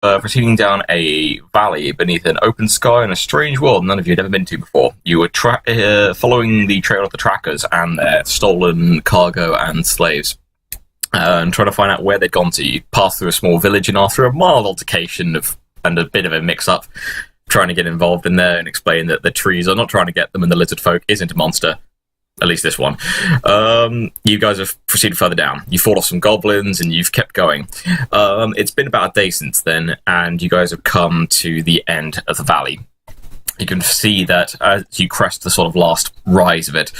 proceeding down a valley beneath an open sky in a strange world none of you had ever been to before. You were following the trail of the trackers and their stolen cargo and slaves, and trying to find out where they'd gone to. You passed through a small village, and after a mild altercation and a bit of a mix-up, trying to get involved in there and explain that the trees are not trying to get them and the lizard folk isn't a monster. At least this one. You guys have proceeded further down. You fought off some goblins and you've kept going. It's been about a day since then, and you guys have come to the end of the valley. You can see that as you crest the sort of last rise of it,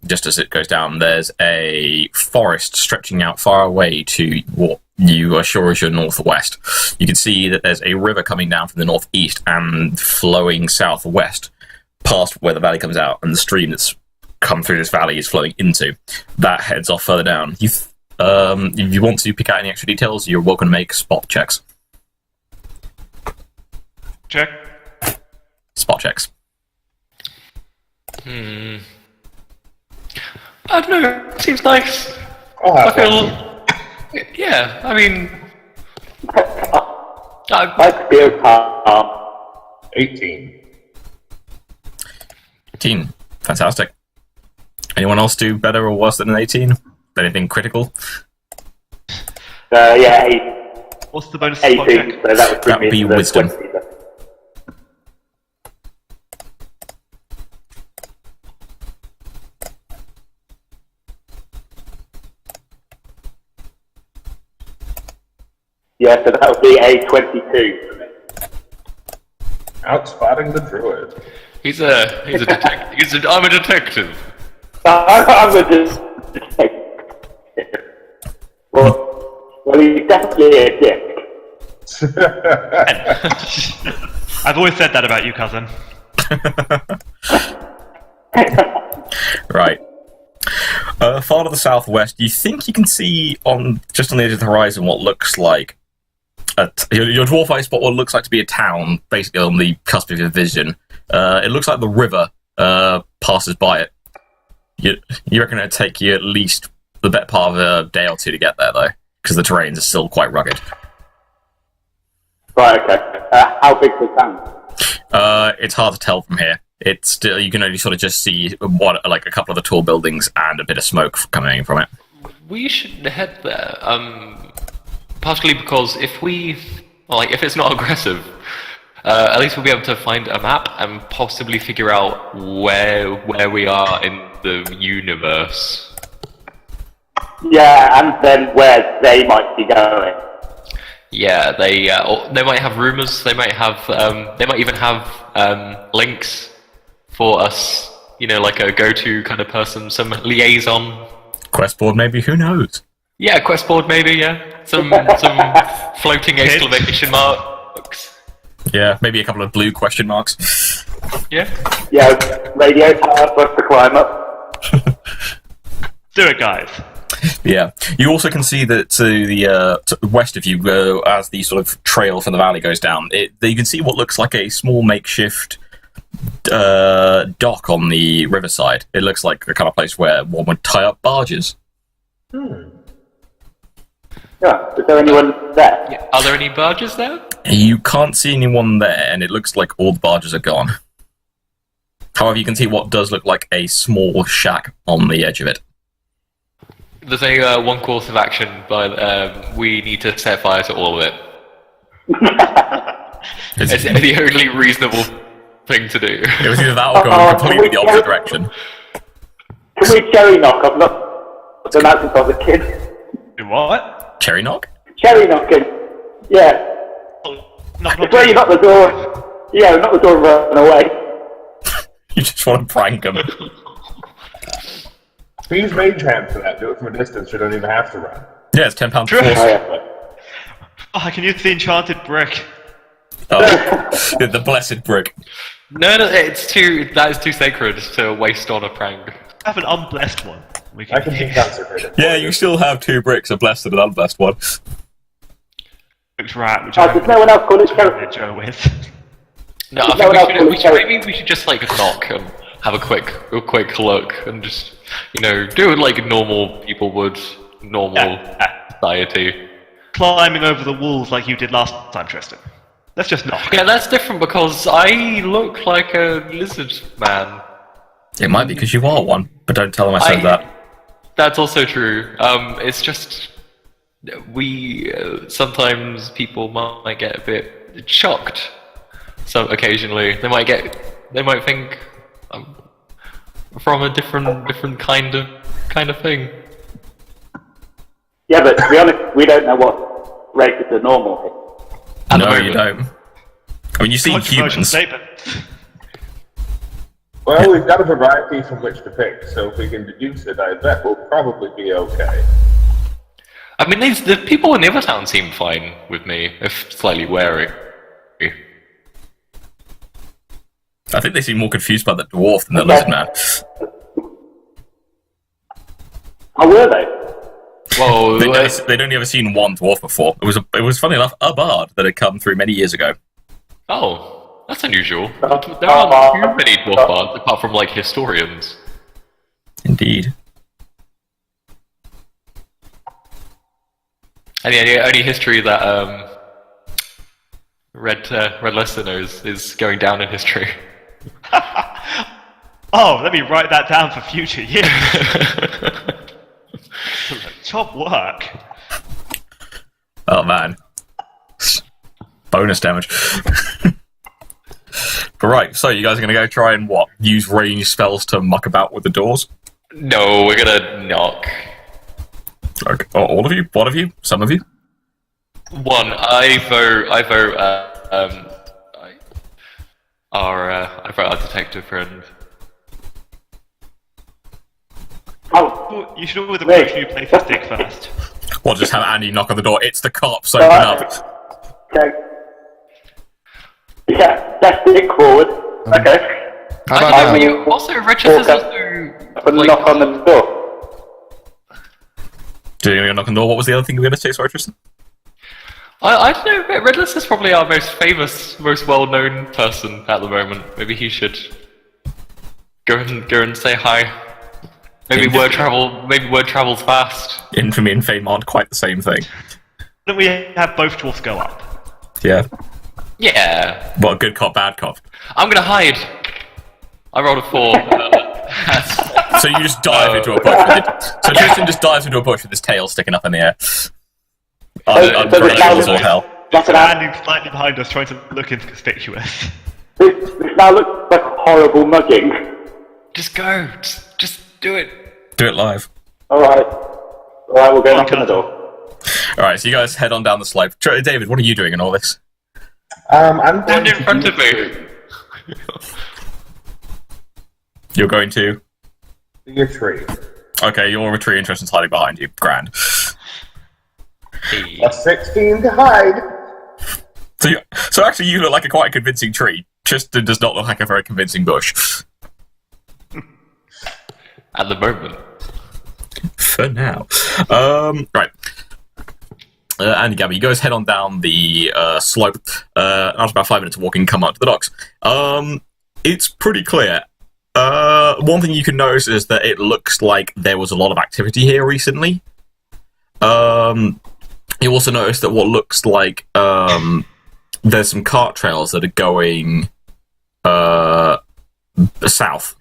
just as it goes down, there's a forest stretching out far away to what you are sure is your northwest. You can see that there's a river coming down from the northeast and flowing southwest past where the valley comes out, and the stream that's come through this valley is flowing into. That heads off further down. If you want to pick out any extra details, you're welcome to make spot checks. Check. Spot checks. I don't know. Seems nice. Yeah, I mean... I feel calm. 18. 18. Fantastic. Anyone else do better or worse than an 18? Anything critical? Yeah, 8. What's the bonus? 18, so that would be into the wisdom. 20. Yeah, so that would be a 22 for me. Outspotting the druid. He's a detective. I'm a detective. I'm a detective. Well, he's definitely a dick. I've always said that about you, cousin. Right. Far to the southwest, you think you can see just on the edge of the horizon what looks like your dwarf eye spot what looks like to be a town, basically on the cusp of your vision. It looks like the river passes by it. You reckon it'd take you at least the better part of a day or two to get there, though, because the terrains are still quite rugged. Right, okay. How big's the town? It's hard to tell from here. It's still, you can only sort of just see like a couple of the tall buildings and a bit of smoke coming from it. We should head there. Partially because if it's not aggressive, at least we'll be able to find a map and possibly figure out where we are in the universe. Yeah, and then where they might be going. Yeah, they might have rumors. They might even have links for us. You know, like a go-to kind of person, some liaison. Quest board, maybe. Who knows? Yeah, quest board, maybe. Yeah, some floating exclamation marks. Yeah, maybe a couple of blue question marks. Yeah. Yeah, radio tower for us to climb up. Do it, guys. Yeah. You also can see that to the west of you, as the sort of trail from the valley goes down, you can see what looks like a small makeshift dock on the riverside. It looks like the kind of place where one would tie up barges. Yeah, is there anyone there? Yeah. Are there any barges there? You can't see anyone there, and it looks like all the barges are gone. However, you can see what does look like a small shack on the edge of it. There's a one course of action, but we need to set fire to all of it. It's the only reasonable thing to do. It was either that or go in completely the opposite direction. Can we cherry knock? I've not done that since I was a kid. Do what? Cherry knock? Cherry knocking. Yeah. It's where you knock the door. Yeah, knock the door and run away. You just want to prank them. Use mage hand for that. Do it from a distance. You don't even have to run. Yeah, it's £10 Sure. force. Oh, yeah. Oh, I can use the enchanted brick. Oh, the blessed brick. No, that is too sacred to waste on a prank. I have an unblessed one. I can think consecrated. Yeah, you still have 2 bricks, a blessed and an unblessed one. Which rat? Which Does no one else call it cherry? Joe with. No, I think maybe we should just like knock and have a quick look and just do it like normal people would, normal society. climbing over the walls like you did last time, Tristan. Let's just knock. Yeah, that's different because I look like a lizard man. It might be because you are one, but don't tell them I said that. That's also true. It's just sometimes people might get a bit shocked. So occasionally they might think I'm from a different kind of thing. Yeah, but to be honest, we don't know what races are normal. No, you don't. I mean, you see Controversial humans. statement. Well, we've got a variety from which to pick, so if we can deduce it, I bet we'll probably be okay. I mean, the people in the other town seem fine with me, if slightly wary. I think they seem more confused by the dwarf than the lizard man. How were they? Well, They'd only ever seen one dwarf before. It was funny enough a bard that had come through many years ago. oh, that's unusual. There aren't too many dwarf bards, apart from, like, historians. Indeed. And the only history that Red Lester knows is going down in history. Oh, let me write that down for future years. Top work. Oh man. Bonus damage. But right, so you guys are going to go try and what? Use ranged spells to muck about with the doors? No, we're gonna knock. Okay. Oh, all of you? One of you? Some of you? One, I vote our detective friend. Oh, You should always approach new places dick first. Well, just have Andy knock on the door. It's the cops, open up. okay. Yeah, that's Dick forward. Okay. How about I now? know, also, Rochester's also... And like, knock on the door. Do you knock on the door? What was the other thing you were going to say, sorry, Tristan? I don't know, Red List is probably our most famous, most well-known person at the moment. Maybe he should go and say hi. Maybe word travels fast. Infamy and fame aren't quite the same thing. Why don't we have both dwarfs go up? Yeah. Yeah. Well, good cop, bad cop. I'm gonna hide. I rolled a 4. So you just dive into a bush with it. So Tristan just dives into a bush with his tail sticking up in the air. I'm so pretty the sure sound- it's all hell. That's an Standing slightly behind us, trying to look inconspicuous. This now looks like a horrible mugging. Just go. Just do it. Do it live. Alright, we'll go knock on the door. Alright, so you guys head on down the slope. David, what are you doing in all this? I'm Stand going in to front of use me. You're going to... your tree. Okay, you're a tree and Tristan's hiding behind you. Grand. Hey. A 16 to hide. So actually you look like a quite convincing tree. Tristan does not look like a very convincing bush. At the moment. For now. Right. Andy Gabby, you guys head on down the slope. After about 5 minutes of walking, come up to the docks. It's pretty clear. One thing you can notice is that it looks like there was a lot of activity here recently. You also notice that what looks like there's some cart trails that are going south,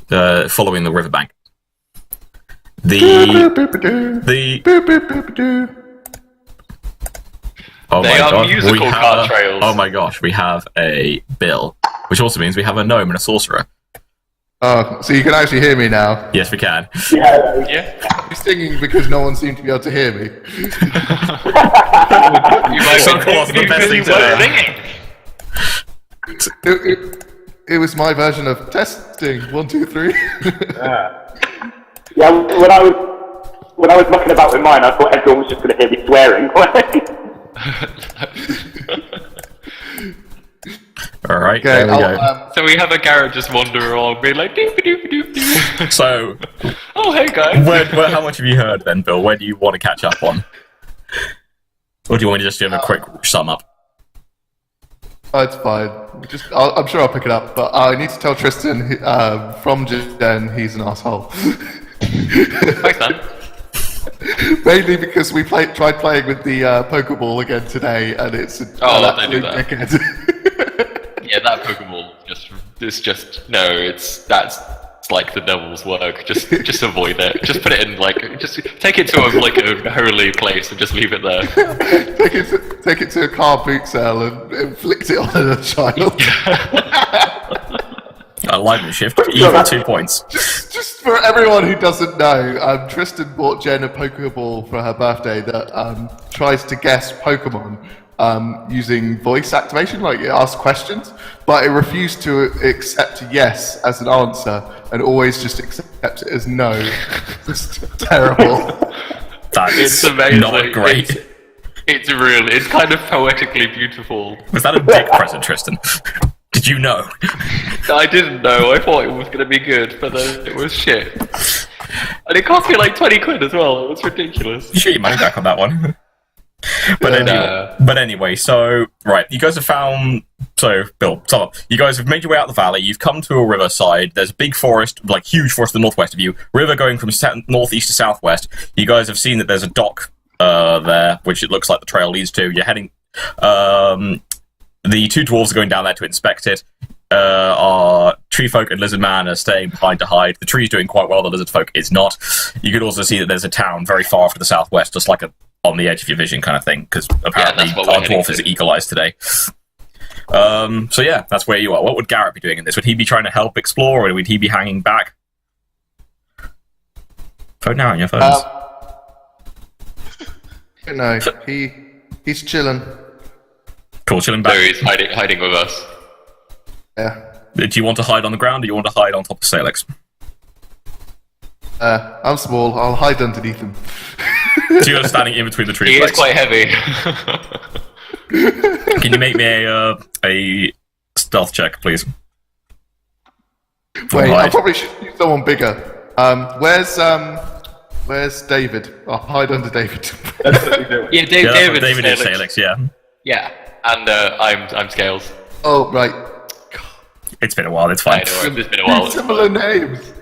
following the riverbank. Oh They my are God, musical cart trails. Oh my gosh, we have a bill, which also means we have a gnome and a sorcerer. Oh, so you can actually hear me now. Yes, we can. Yeah, Yeah. I'm singing because no one seemed to be able to hear me. You might So cool, it's the best thing to do. It was my version of testing. 1, 2, 3. yeah. When I was mucking about with mine, I thought everyone was just going to hear me swearing. All right, Okay, there we go. So we have a Garrett just wander along, being like, doop doop doop doop. So, Oh, hey guys. how much have you heard then, Bill? Where do you want to catch up on? Or do you want to just give a quick sum up? Oh, it's fine. I'm sure I'll pick it up, but I need to tell Tristan from Jen he's an asshole. Thanks, man. Mainly because we tried playing with the Pokeball again today, and it's an don't do absolute that. dickhead. Yeah, that Pokeball it's like the devil's work. Just avoid it. Just put it in just take it to a holy place and just leave it there. take it to a car boot sale and inflict it on a child. Alignment shift, even 2 points. Just for everyone who doesn't know, Tristan bought Jen a Pokeball for her birthday that tries to guess Pokemon using voice activation, like it asks questions, but it refused to accept yes as an answer and always just accept it as no. Just terrible. It's amazing. Not great. It's kind of poetically beautiful. Was that a dick present, Tristan? Did you know? I didn't know. I thought it was going to be good, but then it was shit. And it cost me like 20 quid as well. It was ridiculous. You shoot your money back on that one. But anyway, so right, you guys have found. So, Bill, you guys have made your way out the valley. You've come to a riverside. There's a big forest, like huge forest to the northwest of you. River going from northeast to southwest. You guys have seen that there's a dock there, which it looks like the trail leads to. You're heading. The two dwarves are going down there to inspect it. Our tree folk and lizard man are staying behind to hide. The tree's doing quite well, the lizard folk is not. You can also see that there's a town very far off to the southwest, just like on the edge of your vision kind of thing, because apparently our dwarf is eagle-eyed today. So yeah, that's where you are. What would Garrett be doing in this? Would he be trying to help explore, or would he be hanging back? Phone now on your phones. No, he's chilling. Cool, chilling back. So he's hiding with us. Yeah. Do you want to hide on the ground, or do you want to hide on top of Salix? I'm small. I'll hide underneath him. So you're standing in between the trees. He is quite heavy. Can you make me a stealth check, please? Wait, I probably should use someone bigger. Where's David? I'll hide under David. That's what we do. Yeah, David is Salix, yeah. Yeah, and I'm Scales. Oh, right. It's been a while, it's fine. I know, it's been a while. Similar names.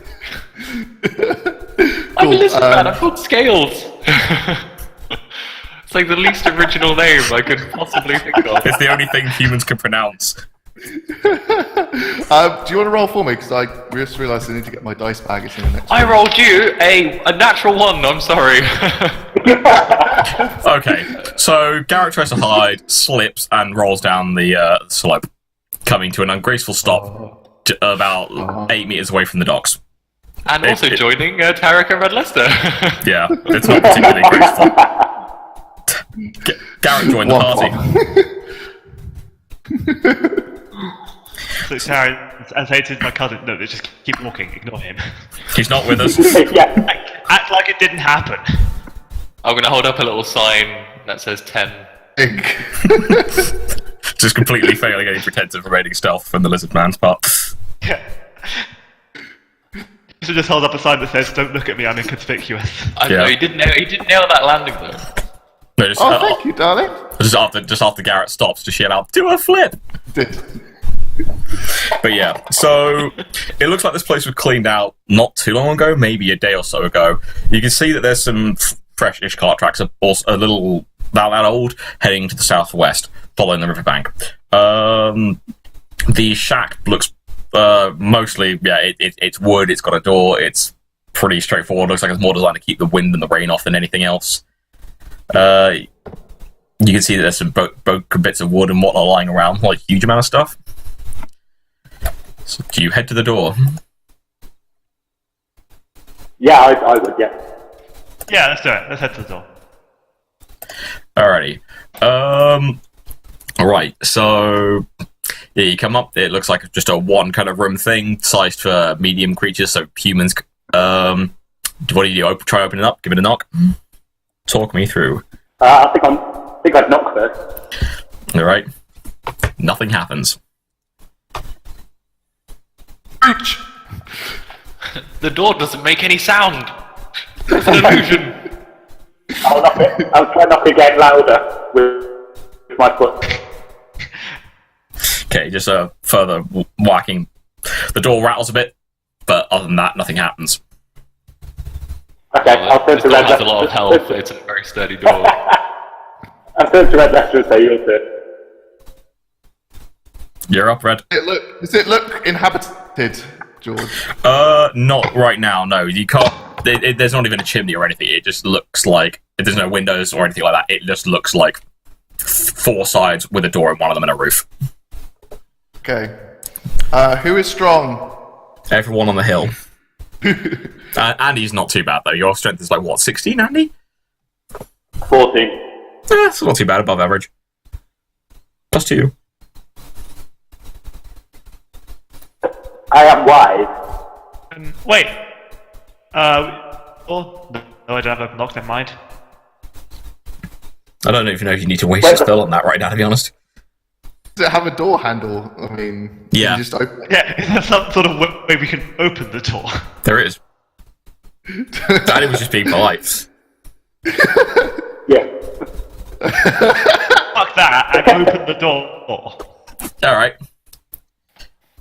I'm a lizard man, I'm called Scales. It's like the least original name I could possibly think of. It's the only thing humans can pronounce. Do you want to roll for me? Because I just realised I need to get my dice bag. It's in the next I room. rolled you a natural 1, I'm sorry. Okay, so Garrett tries to hide, slips, and rolls down the slope, coming to an ungraceful stop about 8 meters away from the docks. And also joining Tarek and Red Leicester. Yeah, it's not particularly graceful. Garrett joined the party. So Sarah, and say to my cousin, no, just keep walking, ignore him. He's not with us. Yeah. Act like it didn't happen. I'm going to hold up a little sign that says 10. Just completely failing any pretense of remaining stealth from the lizard man's part. Yeah. So just hold up a sign that says, "Don't look at me, I'm inconspicuous." I know, he didn't nail that landing though. No, just, Thank you, darling. just after Garrett stops to yell out, "Do a flip!" But yeah, so it looks like this place was cleaned out not too long ago, maybe a day or so ago. You can see that there's some fresh-ish cart tracks, also a little about that old, heading to the southwest, following the riverbank. The shack looks mostly, it's wood, it's got a door, it's pretty straightforward. Looks like it's more designed to keep the wind and the rain off than anything else. You can see that there's some broken bits of wood and whatnot lying around, like a huge amount of stuff. So do you head to the door? Yeah, I would, yeah. Yeah, let's do it. Let's head to the door. Alrighty. Alright, so yeah, you come up, it looks like just a one kind of room thing, sized for medium creatures, so humans. What do you do? Try opening it up, give it a knock? Talk me through. I think I'd knock first. Alright. Nothing happens. Reach! The door doesn't make any sound. It's an illusion. I'll knock it. I'll try to knock again louder with my foot. Okay, just further whacking. The door rattles a bit, but other than that, nothing happens. Okay, I'll turn This to door Red has a lot of Leicester. health. It's a very sturdy door. I'll turn to Red Leicester and say yours too. You're up, Red. Does it look inhabited, George? Not right now. No, you can't. There's not even a chimney or anything. It just looks like there's no windows or anything like that. It just looks like 4 sides with a door in one of them and a roof. Okay. Who is strong? Everyone on the hill. Andy's not too bad though. Your strength is like what, 16, Andy? 14. It's not too bad, above average. Plus 2. I am wise. Wait. Oh, no, I don't have open lock, never mind. I don't even know if you need to waste a spell on that right now, to be honest. Does it have a door handle? I mean, Yeah. can you just open it? Yeah, is there some sort of way we can open the door? There is. Andy was just being polite. Yeah. Fuck that, and open the door. Alright.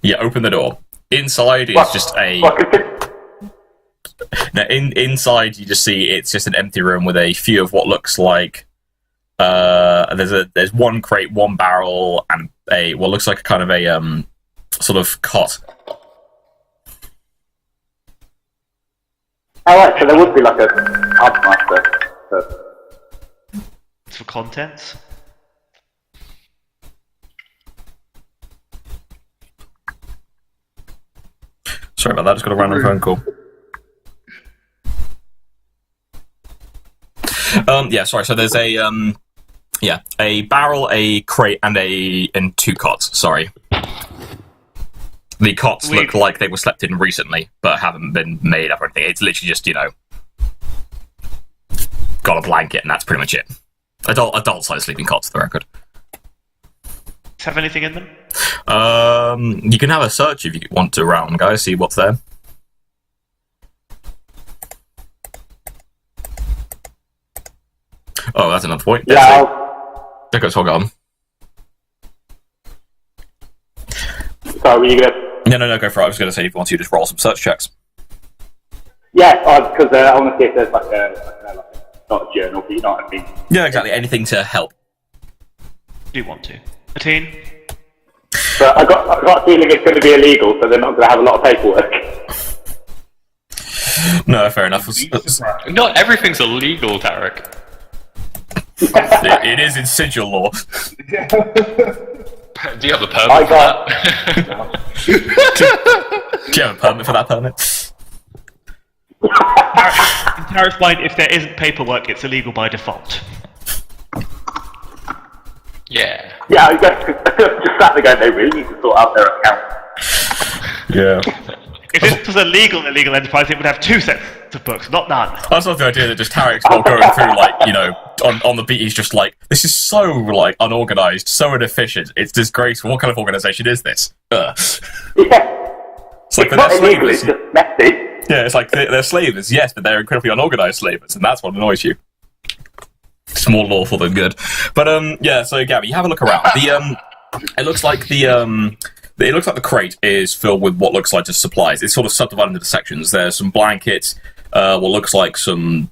Yeah, open the door. Inside is just a... Now, inside you just see it's just an empty room with a few of what looks like... there's one crate, one barrel, and what looks like kind of a sort of cot. Alright, so there would be like a hub master. It's for contents. Sorry about that, just got a random phone call. Yeah, sorry. So there's a barrel, a crate, and 2 cots. Sorry. The cots look like they were slept in recently, but haven't been made up or anything. It's literally just, got a blanket, and that's pretty much it. Adult-sized sleeping cots, for the record. Have anything in them? You can have a search if you want to around, guys. See what's there. Oh, that's another point. Yeah. There goes Hog. Sorry, were you gonna? No, go for it. I was going to say if you want to, just roll some search checks. Yeah, because I want to see if there's like not a journal, but you know what I mean. Yeah, exactly. Anything to help. Do you want to? 13? But I got a feeling it's going to be illegal, so they're not going to have a lot of paperwork. No, fair enough. Not everything's illegal, Tarek. It is in sigil law. Do you have a permit for that? Do you have a permit for that permit? In Tarek's mind, if there isn't paperwork, it's illegal by default. Yeah. Yeah, I guess just sat there going, they really need to sort out their account. Yeah. If this was a legal enterprise, it would have 2 sets of books, not none. I just love the idea that just Tarek's not going through, on the beat, he's just like, this is so, unorganized, so inefficient, it's disgraceful, what kind of organization is this? Ugh. Yeah. It's like, Not they're illegal, slavers. it's just messy. Yeah, it's like, they're slavers, yes, but they're incredibly unorganized slavers, and that's what annoys you. It's more lawful than good. But, yeah, so, Gabby, you have a look around. It looks like the crate is filled with what looks like just supplies. It's sort of subdivided into sections. There's some blankets, what looks like some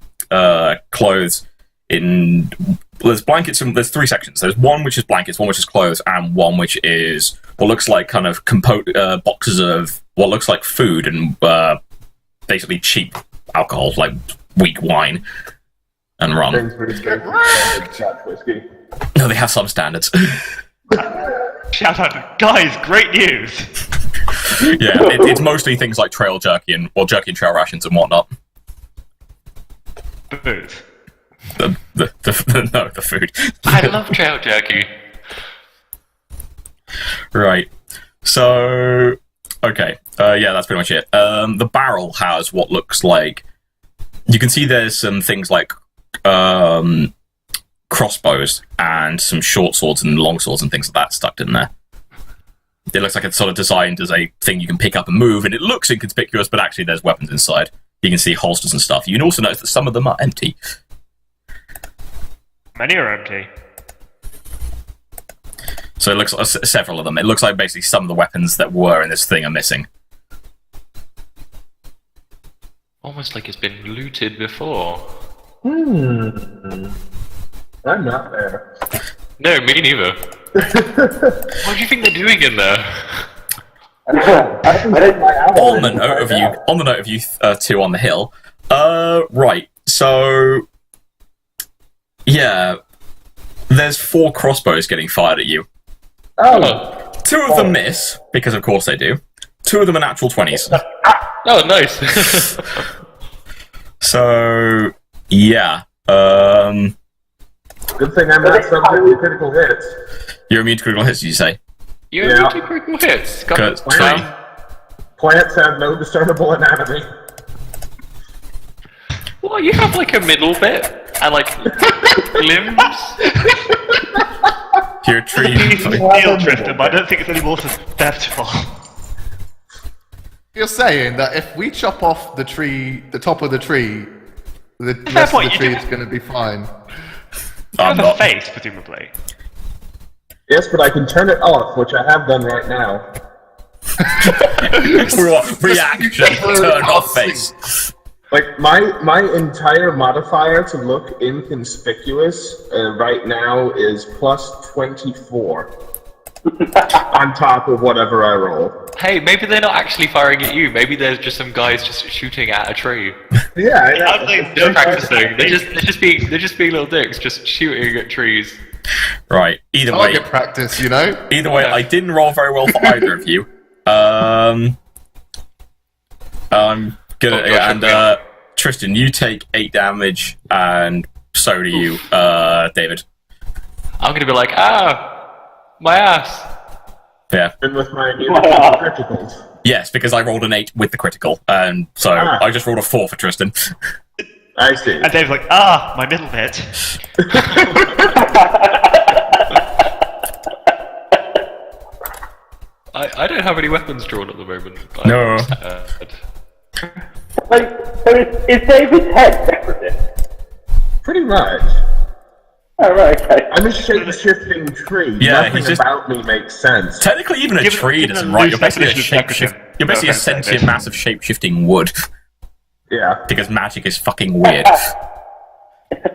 clothes. There's blankets, and there's 3 sections. There's one which is blankets, one which is clothes, and one which is what looks like kind of boxes of what looks like food and basically cheap alcohol, like weak wine and rum. Whiskey. No, they have some standards. Shout out, guys, great news! Yeah, it's mostly things like trail jerky and trail rations and whatnot. Booze. The food. I love trail jerky. Right. So, okay. Yeah, that's pretty much it. The barrel has what looks like... You can see there's some things like crossbows and some short swords and long swords and things like that stuck in there. It looks like it's sort of designed as a thing you can pick up and move, and it looks inconspicuous, but actually there's weapons inside. You can see holsters and stuff. You can also notice that some of them are empty. Many are empty. So it looks like several of them. It looks like basically some of the weapons that were in this thing are missing. Almost like it's been looted before. I'm not there. No, me neither. What do you think they're doing in there? On the note of you two on the hill. Right. So, yeah, there's 4 crossbows getting fired at you. Oh. 2 of them miss because, of course, they do. 2 of them are natural 20s. Oh, nice. So, yeah. Good thing I'm not subject to critical hits. You're immune to critical hits, did you say? You have 2 critical hits. Good. Plants have no discernible anatomy. Well, you have like a middle bit and like limbs. You're a tree. He's heal Tristan, but I don't think it's any more susceptible. You're saying that if we chop off the tree, the top of the tree, the Fair rest point, of the you tree do- is going to be fine. You I'm have a not. face, presumably. Yes, but I can turn it off, which I have done right now. Reaction. Turn off face. Like, my entire modifier to look inconspicuous right now is plus 24. On top of whatever I roll. Hey, maybe they're not actually firing at you. Maybe there's just some guys just shooting at a tree. Yeah, I I'd know. say They're practicing. They're just being little dicks, just shooting at trees. Right. Either way, Target practice, you know? I didn't roll very well for either of you. I'm gonna and Tristan, you take 8 damage, and so do you, David. I'm gonna be like, my ass. Yeah. And with my criticals. Yes, because I rolled an 8 with the critical, and so I just rolled a 4 for Tristan. I see. And Dave's like, my middle bit. I don't have any weapons drawn at the moment. No. Like, so is David's head decorative? Pretty much. Oh, right, okay. I'm a shape-shifting tree. Yeah, Nothing he's just- about me makes sense. Technically, even a Given- tree given doesn't, a right? loose You're basically a definition of shapeshift. decorative. You're basically a No offense, sentient, David. massive shape-shifting wood. Yeah. Because magic is fucking weird.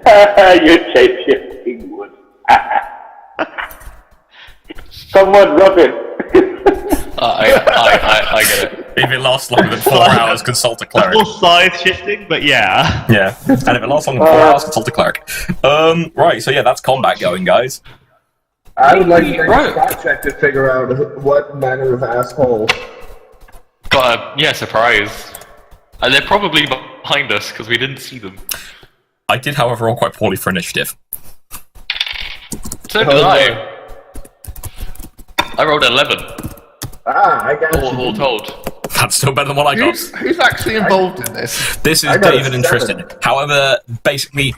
You're shape-shifting wood. Someone rub it. I get it. If it lasts longer than 4 hours, consult a cleric. More size shifting, but yeah. Yeah, and if it lasts longer than 4 hours, consult a cleric. Right, so yeah, that's combat going, guys. I would like to make Right. a spot check to figure out what manner of asshole. Got a surprise. And they're probably behind us because we didn't see them. I did, however, roll quite poorly for initiative. So did I. I rolled 11. I got you. All told. That's still better than what I got. Who's actually involved in this? This is I got a David and 7. Tristan. However, basically,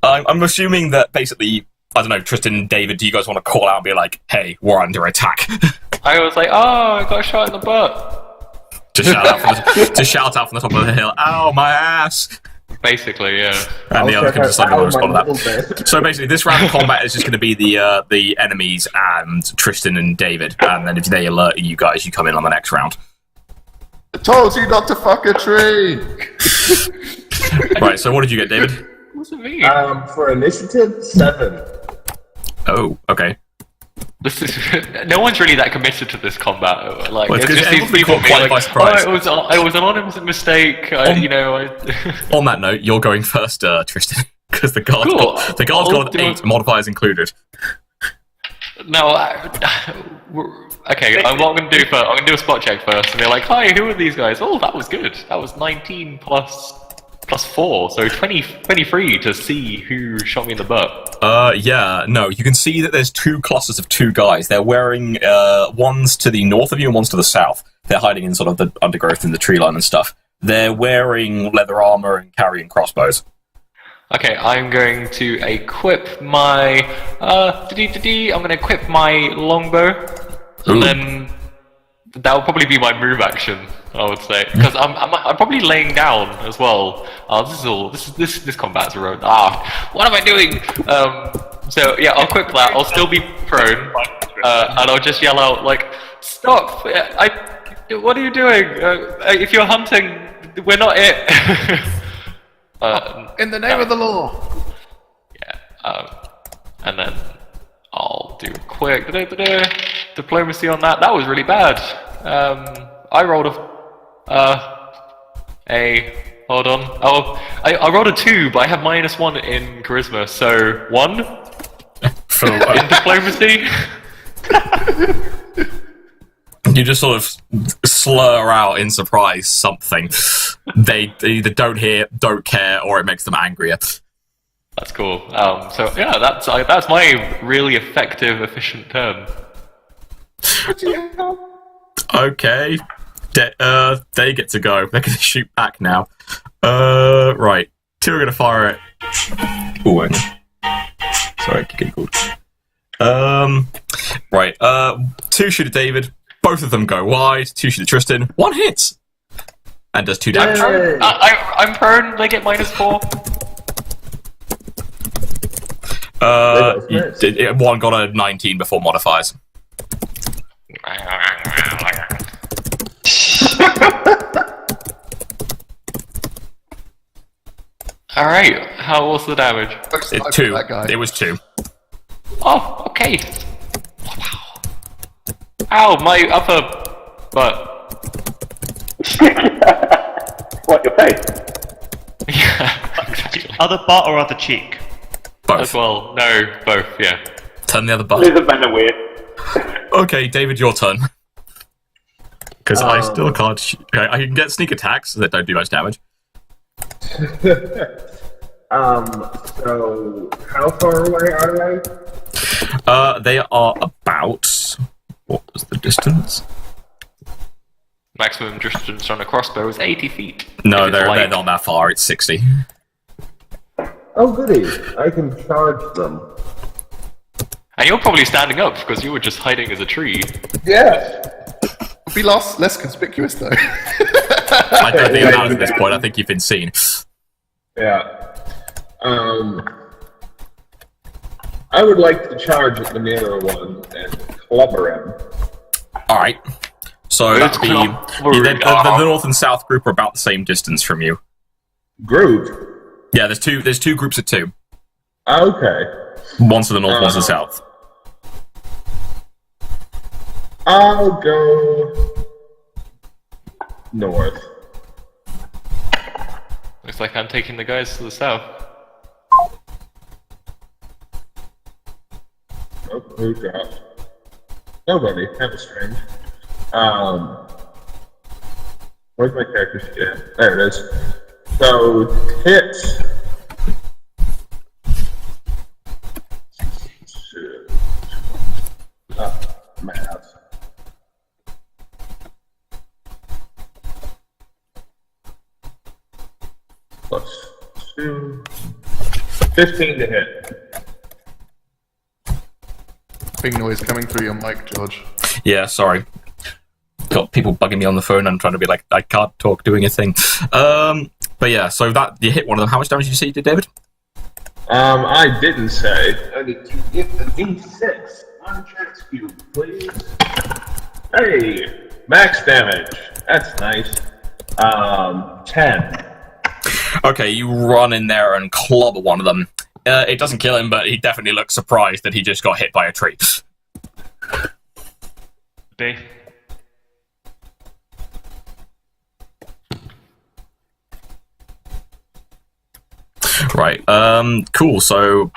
I'm assuming that basically, I don't know, Tristan and David, do you guys want to call out and be like, hey, we're under attack? I was like, I got shot in the butt. to shout out from the top of the hill, ow, my ass! Basically, yeah. And the I'll other can check decide out to respond to my that. little bit. So basically, this round of combat is just going to be the enemies and Tristan and David, and then if they alert you guys, you come in on the next round. I told you not to fuck a tree! Right, so what did you get, David? What's it mean? For initiative, 7. Oh, okay. This is no one's really that committed to this combat. Like, Well, it's it's 'cause just these everyone's been people caught being quite by like, surprise. it was an honest mistake. On that note, you're going first, Tristan, because the guard's Cool. got I'll do 8 it. modifiers included. No, okay. What I'm going to do first, I'm going to do a spot check first, and they're like, "Hi, who are these guys?" Oh, that was good. That was 19 plus 4, so 23 to see who shot me in the butt. Yeah, no, you can see that there's 2 clusters of 2 guys. They're wearing, one's to the north of you and one's to the south. They're hiding in sort of the undergrowth in the tree line and stuff. They're wearing leather armor and carrying crossbows. Okay, I'm going to equip my I'm going to equip my longbow, Ooh. and then that will probably be my move action. I would say because I'm probably laying down as well. This combat's a road. What am I doing? So yeah, I'll equip that. I'll still be prone, and I'll just yell out like, "Stop! What are you doing? If you're hunting, we're not it. In the name of the law. Yeah. And then I'll do a quick diplomacy on that. That was really bad. I rolled hold on. Oh, I rolled a 2, but I have -1 in charisma, so 1 in diplomacy. You just sort of slur out in surprise something. They either don't hear, don't care, or it makes them angrier. That's cool. So yeah, that's my really effective, efficient turn. Okay. They get to go. They're going to shoot back now. Right. 2 are going to fire it. Ooh, hang on. Sorry, keep getting called. Right. 2 shoot at David. Both of them go wide. 2 shoot at Tristan. 1 hits. And does 2 damage. I'm prone. They get -4. 1 got a 19 before modifiers. Alright, how was the damage? 2. It was 2. Oh, okay. Wow. Ow, my upper butt. What, your face? Yeah, exactly. Other butt or other cheek? Both. As well, no, both, yeah. Turn the other button. Lizard men are weird. Okay, David, your turn. Because I still can't okay, I can get sneak attacks that don't do much damage. So how far away are they? They are about... What was the distance? Maximum distance on a crossbow is 80 feet. No, If it's they're light. not that far. It's 60. Oh, goody! I can charge them. And you're probably standing up because you were just hiding as a tree. Yes. Be less conspicuous though. I don't think that at this point. I think you've been seen. Yeah. I would like to charge at the nearer one and clubber him. All right. So that'd be the north and south group are about the same distance from you. Group? Yeah, there's two groups of 2. Okay. One to the north, one to the south. I'll go north. Looks like I'm taking the guys to the south. Oh, who dropped? Nobody. That was strange. Where's my character sheet? Yeah, there it is. So, hits. Shit. Math. Plus 2. 15 to hit. Big noise coming through your mic, George. Yeah, sorry. Got people bugging me on the phone and trying to be like, I can't talk, doing a thing. But yeah, so that you hit one of them. How much damage did you say you did, David? I didn't say. I need to get the D6 on chance cube, please. Hey, max damage. That's nice. 10. Okay, you run in there and clobber one of them. It doesn't kill him, but he definitely looks surprised that he just got hit by a tree. B. Right, cool. So,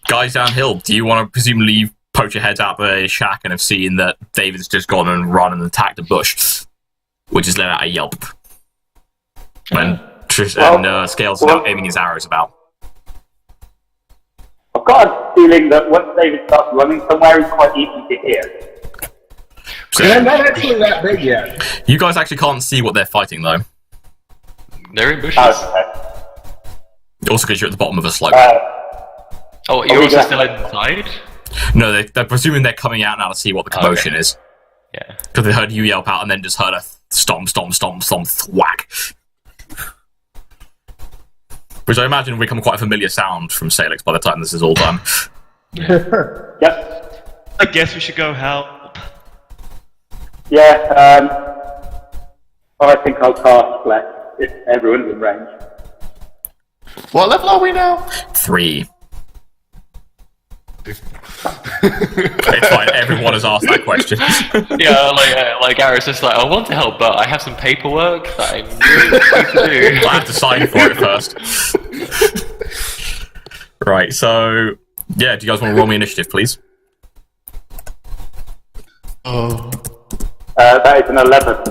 guys downhill, do you want to presumably poke your heads out the shack and have seen that David's just gone and run and attacked a bush, which has let out a yelp when Scales is now aiming his arrows about. I've got a feeling that once David starts running somewhere, he's quite easy to hear. So, They're not actually that big yet. you guys actually can't see what they're fighting, though. They're in bushes. Also because you're at the bottom of a slope. Oh, you're also still inside? No, they're presuming they're coming out now to see what the commotion is. Yeah. Because they heard you yelp out and then just heard a stomp, stomp, stomp, stomp, whack. Which I imagine will become quite a familiar sound from Salix by the time this is all done. Yep. I guess we should go help. Yeah, I think I'll cast Flex. if everyone's in range. What level are we now? 3. It's fine. Everyone has asked that question. Yeah, like Garrett's just like, I want to help, but I have some paperwork that I really need to do. I have to sign for it first. Right. So, yeah. Do you guys want to roll me initiative, please? Oh. That is an 11.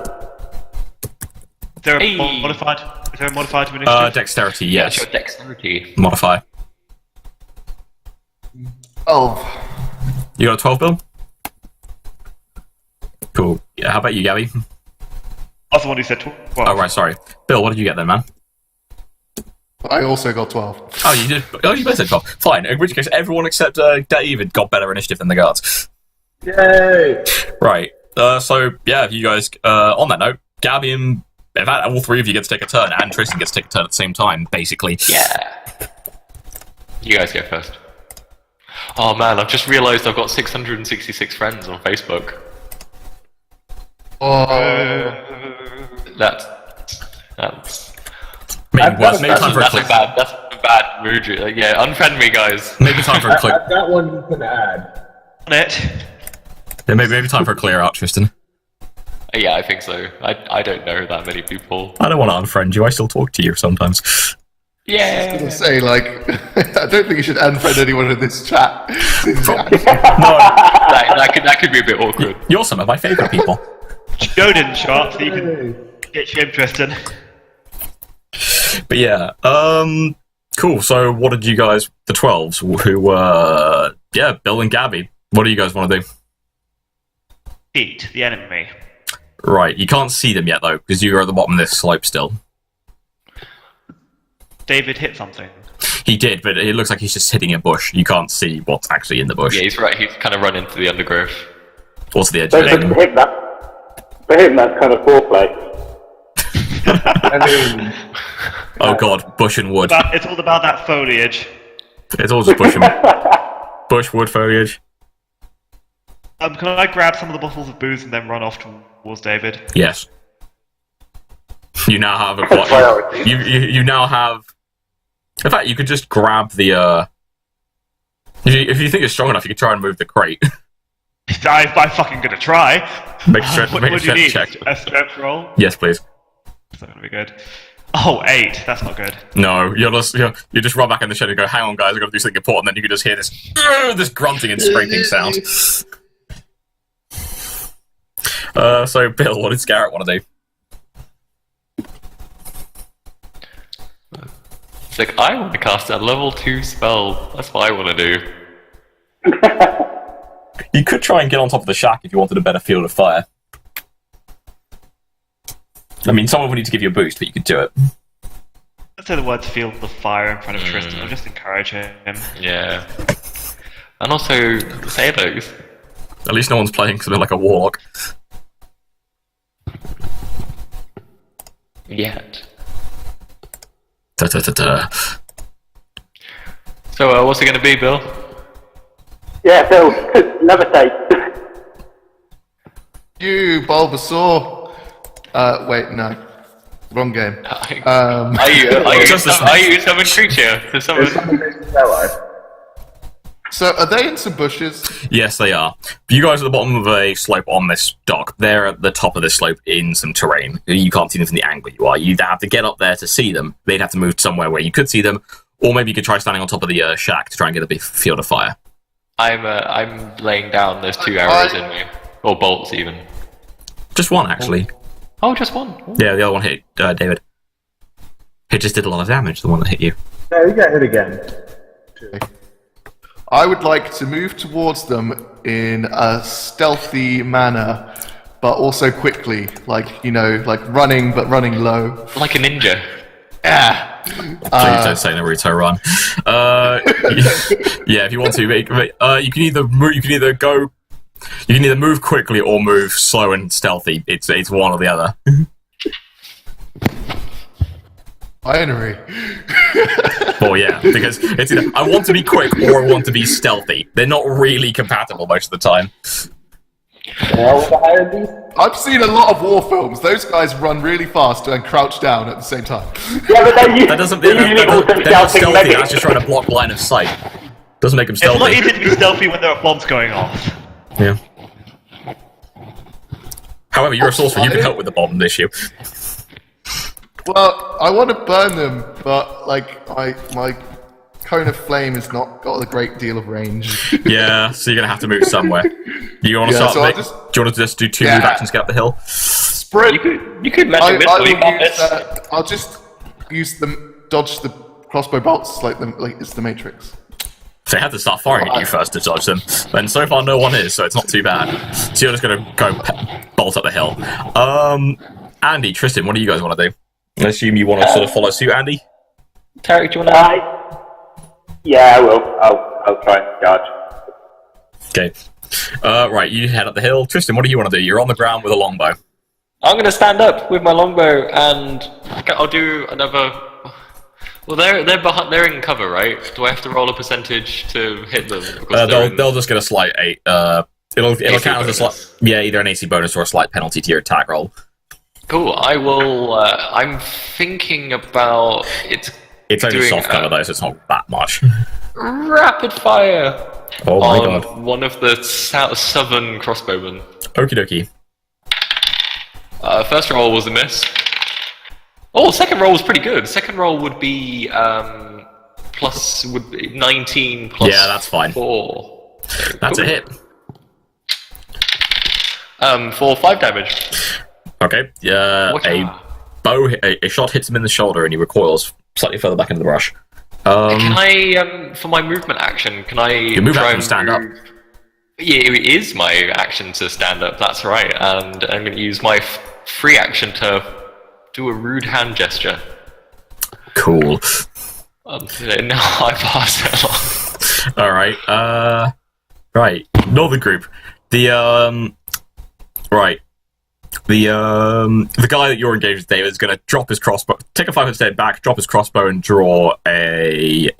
Is there a Hey. modified? Is there a modified to initiative? Dexterity. Yeah, Yes. your dexterity. Modifier. 12. You got a 12, Bill? Cool. Yeah. How about you, Gabby? I was the one who said 12. Oh, right. Sorry, Bill. What did you get then, man? I also got 12. Oh, you did. Oh, you both said 12. Fine. In which case, everyone except David got better initiative than the guards. Yay! Right. So yeah, you guys. On that note, Gabby and in fact, all 3 of you get to take a turn, and Tristan gets to take a turn at the same time, basically. Yeah. You guys go first. Oh man, I've just realised I've got 666 friends on Facebook. Oh. That's Maybe time for a that's click. a bad mood. Yeah, unfriend me, guys. Maybe time for a click. I've got one you can add. On it. Yeah, maybe time for a clear out, Tristan. Yeah, I think so. I don't know that many people. I don't want to unfriend you. I still talk to you sometimes. Yeah. I say, like, I don't think you should unfriend anyone in this chat. No, That could be a bit awkward. you're some of my favourite people. Joe didn't show up, so you can get you Tristan. But yeah, cool. So what did you guys, the 12s, who were, Bill and Gabby, what do you guys want to do? Eat the enemy. Right, you can't see them yet though, because you're at the bottom of this slope still. David hit something. He did, but it looks like he's just hitting a bush. You can't see what's actually in the bush. Yeah, he's right. He's kind of run into the undergrowth. What's the edge So of for it? him, that's kind of foreplay. I mean, Oh god, bush and wood. It's all about that foliage. It's all just bush and bush, wood, foliage. Can I grab some of the bottles of booze and then run off towards David? Yes. You now have a Priority. you now have. In fact, you could just grab the. If you think it's strong enough, you could try and move the crate. I'm fucking gonna try. Make a strength, What make a do you need? strength check. A strength roll? Yes, please. That's not gonna be good. Oh, 8. That's not good. No, you just run back in the shed and go, "Hang on, guys, I've got to do something important." Then you can just hear this grunting and scraping sound. So, Bill, what did Garrett want to do? It's like, I want to cast a level 2 spell. That's what I want to do. You could try and get on top of the shack if you wanted a better field of fire. I mean, someone would need to give you a boost, but you could do it. Let's say the words "field of fire" in front of Tristan. I'll just encourage him. Yeah. And also, say those. At least no one's playing something like a warlock. Yet. Da-da-da-da. So, what's it going to be, Bill? Yeah, Bill, levitate. You, Bulbasaur. Wait, no. Wrong game. Are you summon creature to summon? So, are they in some bushes? Yes, they are. You guys are at the bottom of a slope on this dock. They're at the top of this slope in some terrain. You can't see them from the angle you are. You'd have to get up there to see them. They'd have to move somewhere where you could see them, or maybe you could try standing on top of the shack to try and get a big field of fire. I'm laying down those 2 arrows in me, or bolts even. Just one, actually. Oh, just one. Ooh. Yeah, the other one hit David. It just did a lot of damage, the one that hit you. yeah, you got hit again. I would like to move towards them in a stealthy manner, but also quickly. Like, like running, but running low. Like a ninja. Yeah. Please don't say Naruto run. Yeah, if you want to, you can either move quickly or move slow and stealthy. It's one or the other. Binary. Well, yeah, because it's either I want to be quick or I want to be stealthy. They're not really compatible most of the time. I've seen a lot of war films. Those guys run really fast and crouch down at the same time. Yeah, but That doesn't mean they're not stealthy, that's just trying to block line of sight. Doesn't make them It's not stealthy. easy to be stealthy when there are bombs going off. Yeah. However, you're a sorcerer, you can help with the bomb issue. Well, I want to burn them, but like my cone of flame has not got a great deal of range. Yeah, so you're gonna have to move somewhere. Do you want to Yeah, start? so Do you want to just do 2 move actions, get up the hill? Sprint. You could magic missile. You got this. I'll just use dodge the crossbow bolts like it's the Matrix. They had to start firing at you first to dodge them, and so far no one is, so it's not too bad. So you're just gonna go bolt up the hill. Andy, Tristan, what do you guys want to do? I assume you want to sort of follow suit, Andy. Tarek, do you want to? Yeah, I will. I'll try and charge. Okay. Right, you head up the hill. Tristan, what do you want to do? You're on the ground with a longbow. I'm going to stand up with my longbow, and I'll do another. Well, they're in cover, right? Do I have to roll a percentage to hit them? They'll just get a slight 8. It'll count as a slight, either an AC bonus or a slight penalty to your attack roll. Cool. I will. I'm thinking about it. It's only soft cover though, so it's not that much. Rapid fire. Oh my on god. One of the southern crossbowmen. Okie dokie. First roll was a miss. Oh, second roll was pretty good. Second roll would be 19 plus. Yeah, that's fine. 4. That's a hit. For 5 damage. Okay. A shot hits him in the shoulder and he recoils slightly further back into the brush. Can I, for my movement action, can I Your move action stand up. Yeah, it is my action to stand up, that's right. And I'm going to use my free action to do a rude hand gesture. Cool. Now I pass it along. Alright, right. Northern group. The guy that you're engaged with, David, is going to drop his crossbow, take a 5 step back, drop his crossbow, and draw a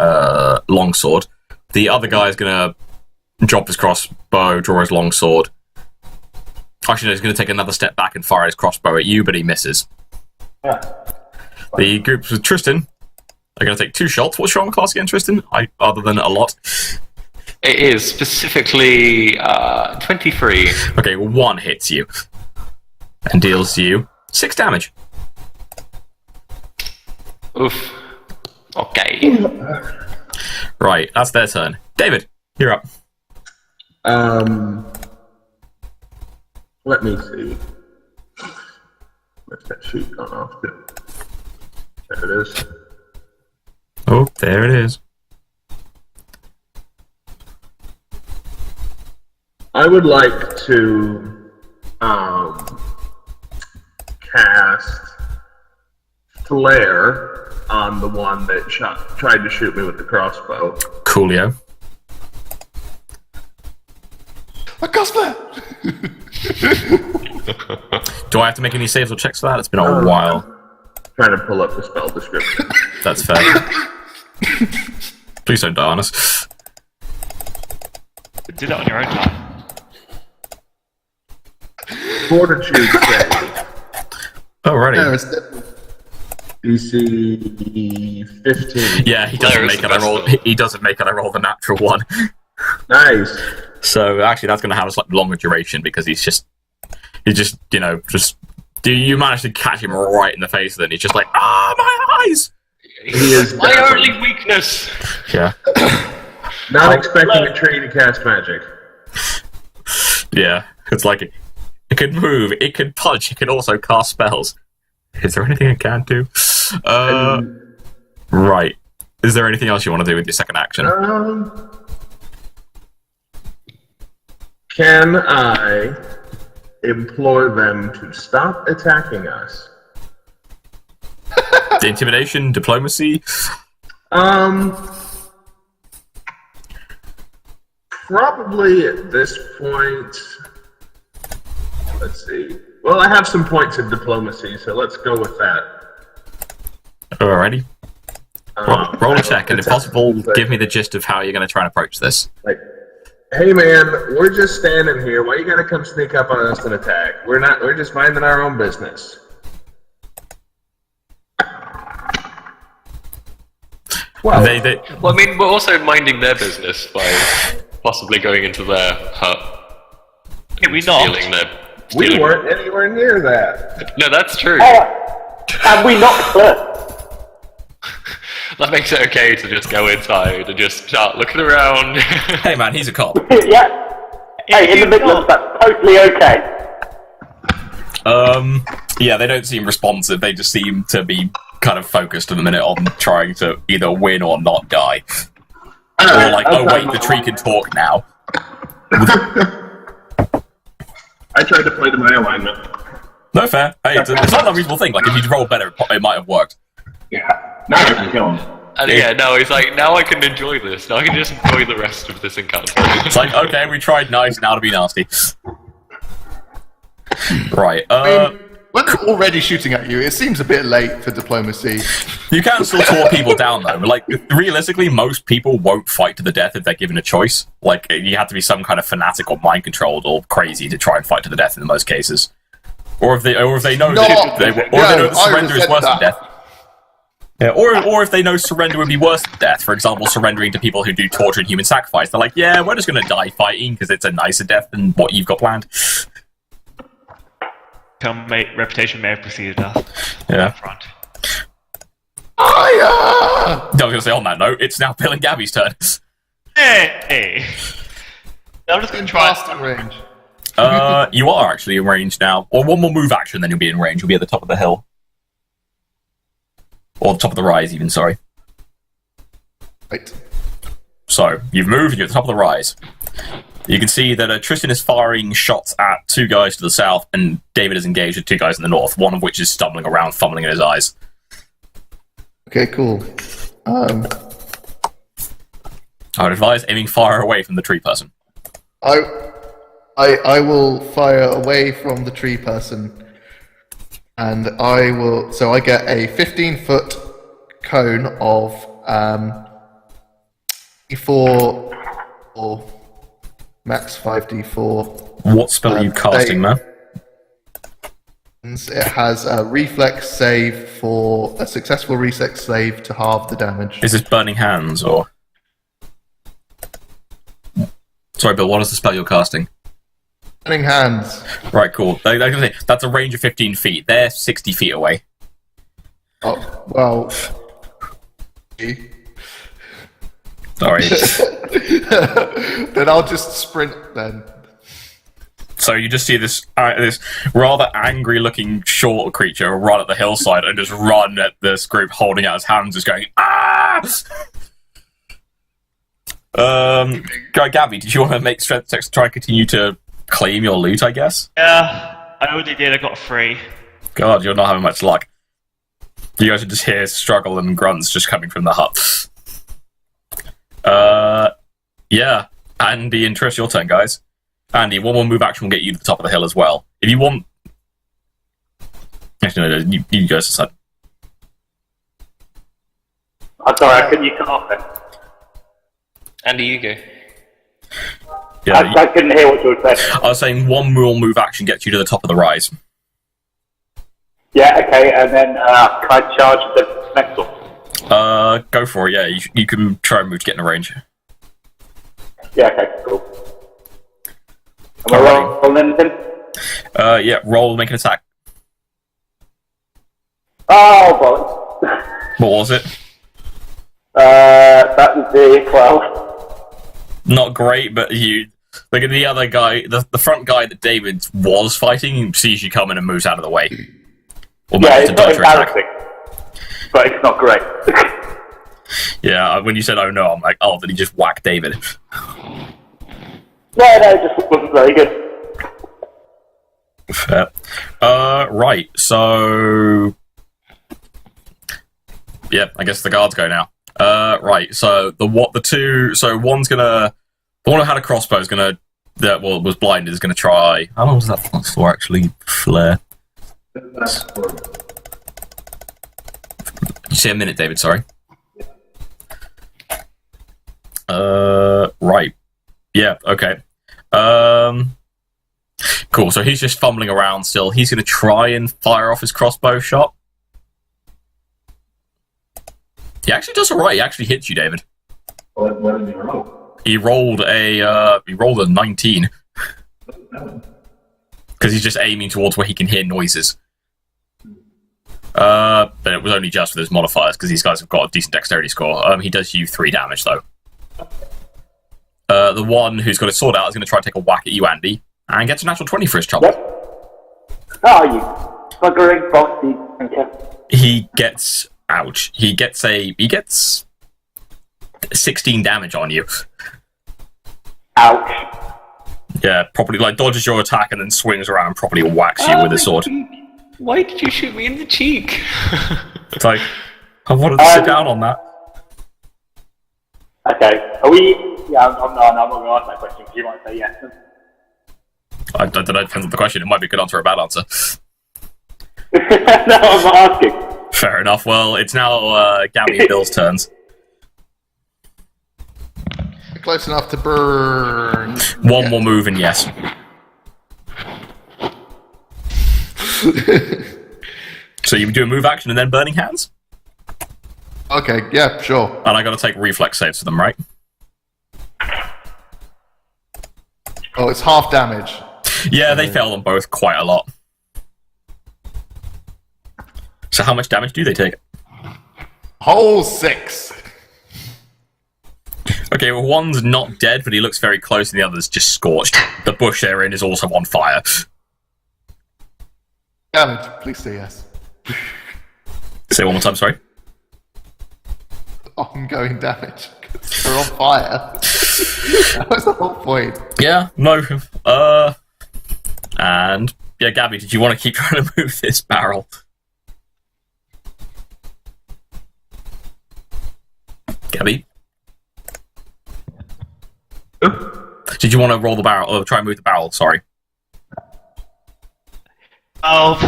longsword. The other guy is going to drop his crossbow, draw his longsword. Actually, no, he's going to take another step back and fire his crossbow at you, but he misses. The group with Tristan are going to take 2 shots. What's your armor class again, Tristan? Other than a lot. It is specifically 23. Okay, well, 1 hits you and deals you 6 damage. Oof. Okay. Right, that's their turn. David, you're up. Let me see. Where's that sheet gone off to? There it is. Oh, there it is. I would like to cast Flare on the one that tried to shoot me with the crossbow. Coolio. A cosplay! Do I have to make any saves or checks for that? It's been a while. Trying to pull up the spell description. That's fair. Please don't die on us. Do that on your own time. Fortitude save. Alrighty. DC 15. Yeah, he doesn't make it. I roll. He doesn't make it. I roll the natural one. Nice. So actually, that's going to have a slightly longer duration because he's just, do you manage to catch him right in the face? Then he's just like, my eyes. He is My only weakness. Yeah. not expecting a tree to cast magic. Yeah, it's like it can move, it can punch, it can also cast spells. Is there anything it can't do? Right. Is there anything else you want to do with your second action? Can I implore them to stop attacking us? Intimidation, diplomacy? Probably at this point. Let's see. Well, I have some points of diplomacy, so let's go with that. Alrighty. Roll a check, and if possible, give me the gist of how you're going to try and approach this. Like, Hey man, we're just standing here. Why you gotta come sneak up on us and attack? We're just minding our own business. Well, Well, I mean, we're also minding their business by possibly going into their hut. Did we not? We weren't anywhere near that. No, that's true. And we knocked first. That makes it okay to just go inside and just start looking around. hey man, he's a cop. Yeah. Hey, in the Midlands, that's totally okay. Yeah, they don't seem responsive. They just seem to be kind of focused at the minute on trying to either win or not die. Or like, oh wait, the tree can talk now. I tried to play to my alignment. No fair. Hey, it's not an unreasonable thing. Like, if you'd rolled better, it might have worked. Yeah. Now I can kill him. And yeah, now he's like, now I can enjoy this. Now I can just enjoy the rest of this encounter. It's like, okay, we tried nice, now to be nasty. Right, I mean, when they're already shooting at you, it seems a bit late for diplomacy. You can still talk people down, though. Like, realistically, most people won't fight to the death if they're given a choice. Like, you have to be some kind of fanatic or mind-controlled or crazy to try and fight to the death in most cases. Or if they know that surrender is worse than death. Yeah, or if they know surrender would be worse than death, for example, surrendering to people who do torture and human sacrifice, they're like, yeah, we're just going to die fighting because it's a nicer death than what you've got planned. Reputation may have preceded us. Yeah. Front. I was going to say, on that note, it's now Bill and Gabby's turn. Hey! I'm just going to try Fast range. You are actually in range now. Or one more move action, then you'll be in range. You'll be at the top of the hill. Or the top of the rise, even, sorry. Right. So, you've moved and you're at the top of the rise. You can see that Tristan is firing shots at two guys to the south, and David is engaged with two guys in the north, one of which is stumbling around, fumbling in his eyes. Okay, cool. I would advise aiming fire away from the tree person. I will fire away from the tree person, and I will. So I get a 15-foot cone of D4 or max 5d4. What spell are you casting, man? It has a reflex save for a successful reflex save to halve the damage. Is this Burning Hands, or? Sorry, Bill, what is the spell you're casting? Burning Hands. Right, cool. That's a range of 15 feet. They're 60 feet away. Oh, well. Sorry. Then I'll just sprint then. So you just see this rather angry-looking short creature run at the hillside and just run at this group, holding out his hands, just going, ah! Gabby, did you want to make strength checks to try and continue to claim your loot, I guess? Yeah, I already did. I got a 3. God, you're not having much luck. You guys can just hear struggle and grunts just coming from the hut. Yeah. Andy and Trish, your turn, guys. Andy, one more move action will get you to the top of the hill as well. If you want... Actually, no, you guys decide. I'm sorry, you cut off it. Andy, you go. Yeah, I couldn't hear what you were saying. I was saying one more move action gets you to the top of the rise. Yeah, okay, and then can I charge the next one? Go for it, yeah. You can try and move to get in a range. Yeah, okay, cool. Am I rolling anything? Yeah, roll, make an attack. Oh, bollocks. What was it? That was the 12. Not great, but you... Look at the other guy, the front guy that David was fighting, sees you coming and moves out of the way. Or yeah, it's to not dodge your attack. embarrassing, but it's not great. Yeah, when you said, oh no, I'm like, oh, did he just whack David? No, it just wasn't very good. Fair. Right, so... Yeah, I guess the guards go now. Right, so so one's gonna... The one who had a crossbow is gonna... was blinded, is gonna try... How long does that last for, actually? Flare. You say a minute, David, sorry. Right. Yeah, okay. Cool, so he's just fumbling around still. He's going to try and fire off his crossbow shot. He actually does alright. He actually hits you, David. What did he roll? He rolled a 19. Because he's just aiming towards where he can hear noises. But it was only just with his modifiers, because these guys have got a decent dexterity score. He does you 3 damage, though. The one who's got his sword out is going to try and take a whack at you, Andy, and gets a natural 20 for his trouble. Yep. Oh, you buggering bossy. Thank you. He gets... Ouch. He gets 16 damage on you. Ouch. Yeah, probably like dodges your attack and then swings around and probably whacks you with his sword. Why did you shoot me in the cheek? It's like, I wanted to sit down on that. Okay. Are we... Yeah, I'm not going to ask that question because you might say yes. I don't know, depends on the question. It might be a good answer or a bad answer. No, I'm not asking. Fair enough. Well, it's now Gabby and Bill's turns. Close enough to burn. One more move and yes. So you do a move action and then burning hands? Okay, yeah, sure. And I got to take reflex saves for them, right? Oh, it's half damage. Yeah, they fail them both quite a lot. So how much damage do they take? Whole 6. Okay, well, one's not dead, but he looks very close, and the other's just scorched. The bush they're in is also on fire. Damage, please say yes. Say one more time, sorry. Ongoing damage. They're on fire. That was the whole point. Yeah, no. And yeah, Gabby, did you want to keep trying to move this barrel? Gabby? Did you want to roll the barrel, or try and move the barrel, sorry? Oh.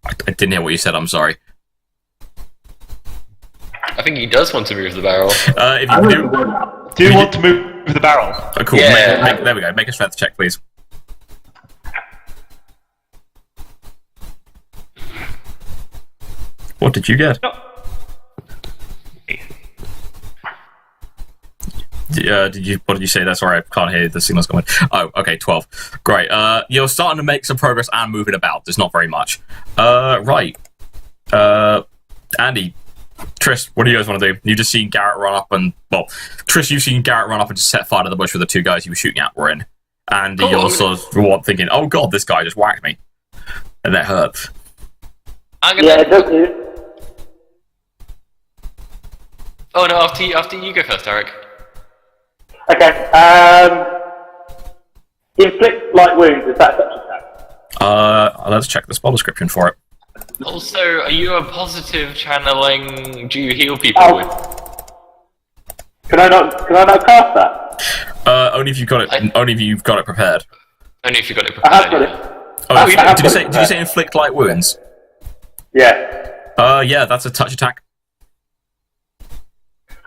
I didn't hear what you said, I'm sorry. I think he does want to move the barrel. If you do... Do you want to move the barrel? Oh, cool. Yeah. There we go. Make a strength check, please. What did you get? What did you say? That's all right. I can't hear the signal's going. Oh, okay, 12. Great. You're starting to make some progress and moving about. There's not very much. Right. Andy, Trish, what do you guys want to do? You've just seen Garrett run up and... Well, Trish, you've seen Garrett run up and just set fire to the bush where the 2 guys you were shooting at were in. And you're sort of thinking, oh god, this guy just whacked me. And that hurt. Yeah, it does do. Oh no, after you go first, Eric. Okay, inflict light wounds, is that such attack? Let's check the spell description for it. Also, are you a positive channeling? Do you heal people with? Can I not cast that? Only if you've got it. Only if you've got it prepared. Only if you got it prepared. I have got it. Yeah. Did you say inflict light wounds? Yeah. Yeah, that's a touch attack.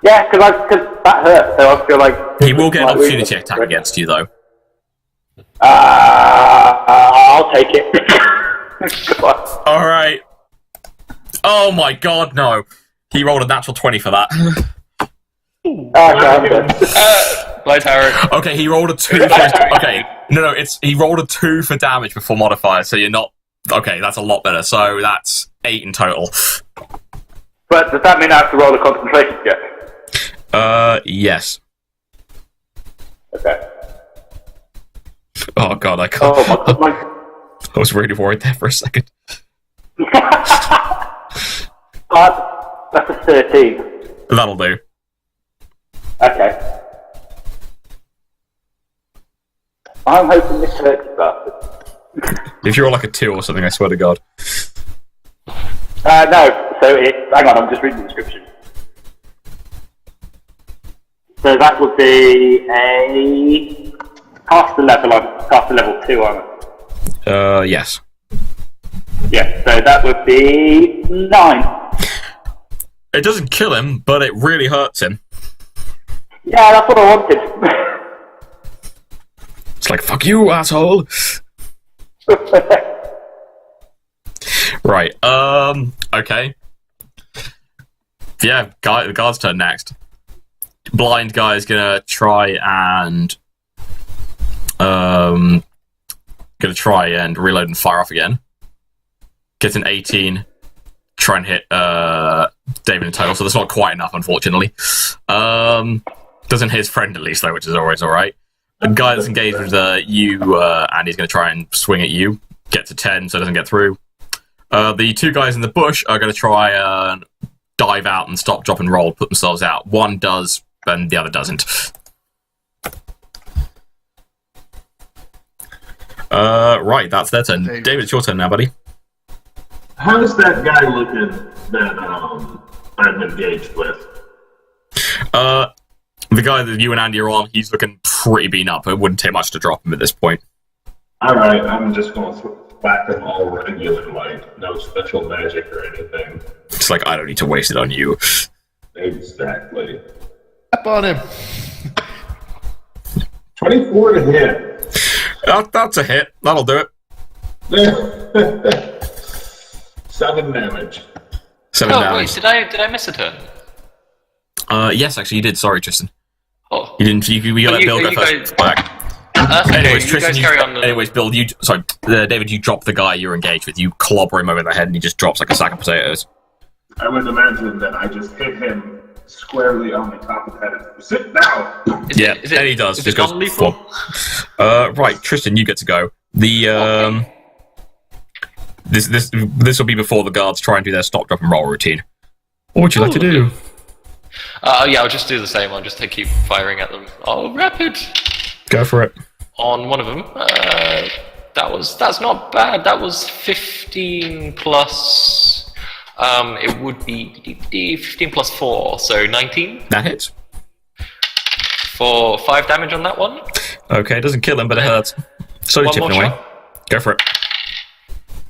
Yeah, because that hurt, so I feel like... He will get an opportunity attack against you, though. I'll take it. Alright. Oh my god, no. He rolled a natural 20 for that. Bye, Tarek. Okay, he rolled a 2 for his... Okay, no, he rolled a 2 for damage before modifier, so you're not... Okay, that's a lot better, so that's 8 in total. But does that mean I have to roll a concentration check? Yes. Okay. Oh god, I can't... Oh, my... I was really worried there for a second. That's a 13. That'll do. Okay. I'm hoping this hurts you bastard. If you're like a 2 or something, I swear to god. No, so hang on, I'm just reading the description. So that would be a caster level 2, aren't it? Yes. Yeah, so that would be 9. It doesn't kill him, but it really hurts him. Yeah, that's what I wanted. It's like, fuck you, asshole! Right, okay. Yeah, the guard's turn next. Blind guy is gonna try and reload and fire off again. Gets an 18. Try and hit David in total, so that's not quite enough, unfortunately. Doesn't hit his friend at least though, which is always alright. The guy that's engaged with you, and he's gonna try and swing at you. Gets a 10, so it doesn't get through. The two guys in the bush are gonna try and dive out and stop, drop, and roll, put themselves out. One does, and the other doesn't. Right, that's their turn. David, it's your turn now, buddy. How's that guy looking that I'm engaged with? The guy that you and Andy are on, he's looking pretty beaten up. It wouldn't take much to drop him at this point. Alright, I'm just going to whack him all regular, like, no special magic or anything. It's like, I don't need to waste it on you. Exactly. Up on him. 24 to hit. That's a hit. That'll do it. 7 damage. 7 Oh damage. wait, did I miss a turn? Yes, actually, you did. Sorry, Tristan. Oh. You didn't. We got that Bill go guys- first. Back. That's okay. Anyways, you Tristan. guys carry on. Anyways, Bill. David. You drop the guy you're engaged with. You clobber him over the head, and he just drops like a sack of potatoes. I would imagine that I just hit him squarely on the top of the head. Sit down! And he does. Is Just it goes. non-lethal? Flop. Right, Tristan, you get to go. The Okay. This will be before the guards try and do their stop, drop, and roll routine. What would you like to do? Yeah, I'll just do the same. I'll just keep firing at them. Oh, rapid! Go for it. On one of them. That's not bad. That was 15 plus. It would be 15 plus 4, so 19 That hits. for 5 damage on that one. Okay, it doesn't kill him, but it hurts. Slowly One chipping more away. shot. Go for it.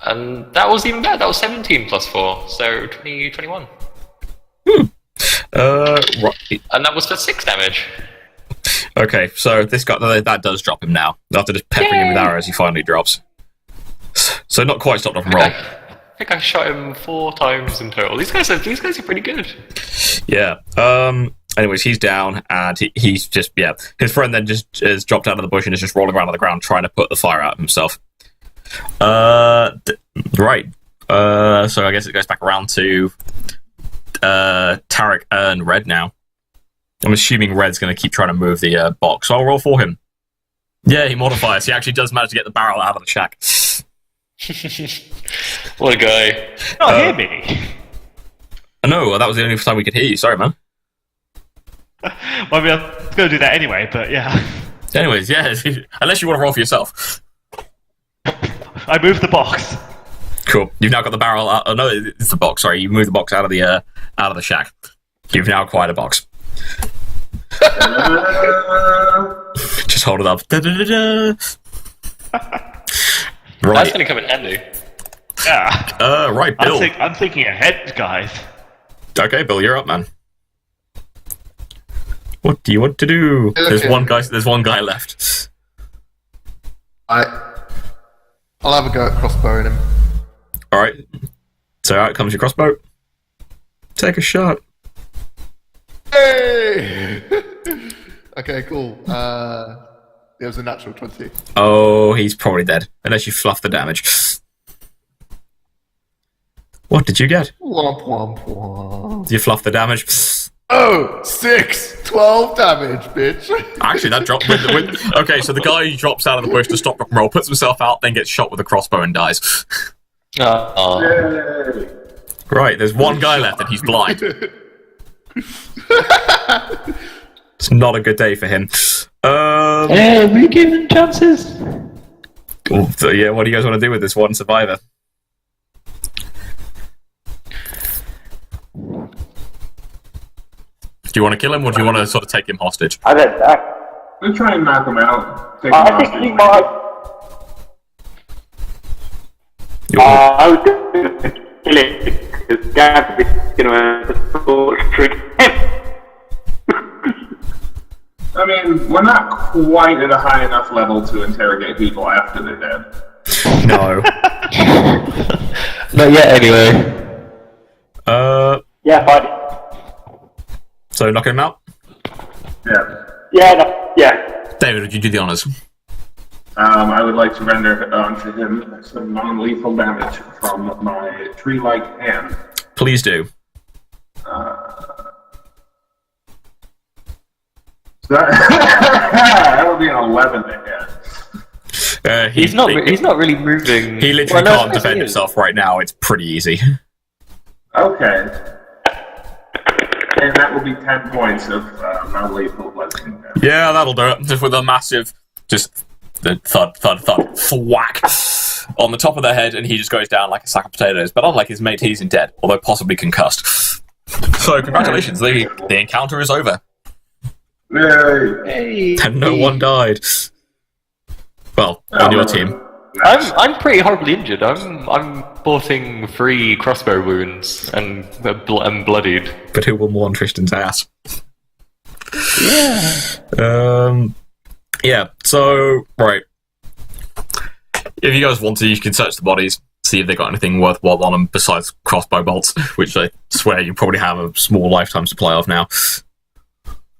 And that was even better. That was 17 plus 4, so 21. Right. And that was for 6 damage. Okay, so this guy that does drop him now. After just peppering him with arrows, he finally drops. So not quite stopped off and roll. I think I shot him 4 times in total. These guys are pretty good. Yeah. Anyways, he's down, and he's just His friend then just is dropped out of the bush and is just rolling around on the ground trying to put the fire out of himself. Right. So I guess it goes back around to Tarek and Red now. I'm assuming Red's going to keep trying to move the box. So I'll roll for him. Yeah, he modifies. He actually does manage to get the barrel out of the shack. What a guy. Not hear me. No, that was the only time we could hear you. Sorry, man. Well, I mean, I was going to do that anyway, but yeah. Anyways, yeah, unless you want to roll for yourself. I moved the box. Cool. You've now got the barrel out. Oh, no, it's the box. Sorry, you moved the box out of the shack. You've now acquired a box. Just hold it up. Da-da-da-da. Right. That's going to come in handy. Yeah. Right, Bill. I'm thinking ahead, guys. Okay, Bill, you're up, man. What do you want to do? There's one guy left. I'll have a go at crossbowing him. Alright. So out comes your crossbow. Take a shot. Hey! Okay, cool. It was a natural 20. Oh, he's probably dead. Unless you fluff the damage. What did you get? Womp womp womp. Did you fluff the damage? Oh, 6! 12 damage, bitch. Actually, that dropped with okay, so the guy who drops out of the bush to stop rock and roll, puts himself out, then gets shot with a crossbow and dies. Yay! Right, there's one guy left and he's blind. It's not a good day for him. Hey, we giving chances. So yeah, what do you guys want to do with this one survivor? Do you want to kill him, or do you want to sort of take him hostage? I bet that. Let's try and knock him out. Take him I think hostage. he might. You want I was going to kill him because Gav is going to trick him. I mean, we're not quite at a high enough level to interrogate people after they're dead. No. Not yet, anyway. Yeah, fine. So knock him out? Yeah. Yeah, no, yeah. David, would you do the honours? I would like to render onto him some non-lethal damage from my tree-like hand. Please do. That would be an 11 to hit. He's not really moving. He literally can't defend himself right now. It's pretty easy. Okay. And that will be 10 points of non-lethal bludgeoning damage. Yeah, that'll do it. Just with a massive, just the thud, thwack on the top of their head, and he just goes down like a sack of potatoes. But unlike his mate, he's dead, although possibly concussed. So congratulations, the encounter is over. Yay! And no one died. Well, on your team. I'm pretty horribly injured. I'm sporting 3 crossbow wounds and bloodied. But who will mourn Tristan's ass? Yeah. Yeah, so, right. If you guys want to, you can search the bodies, see if they got anything worthwhile on them besides crossbow bolts, which I swear you probably have a small lifetime supply of now.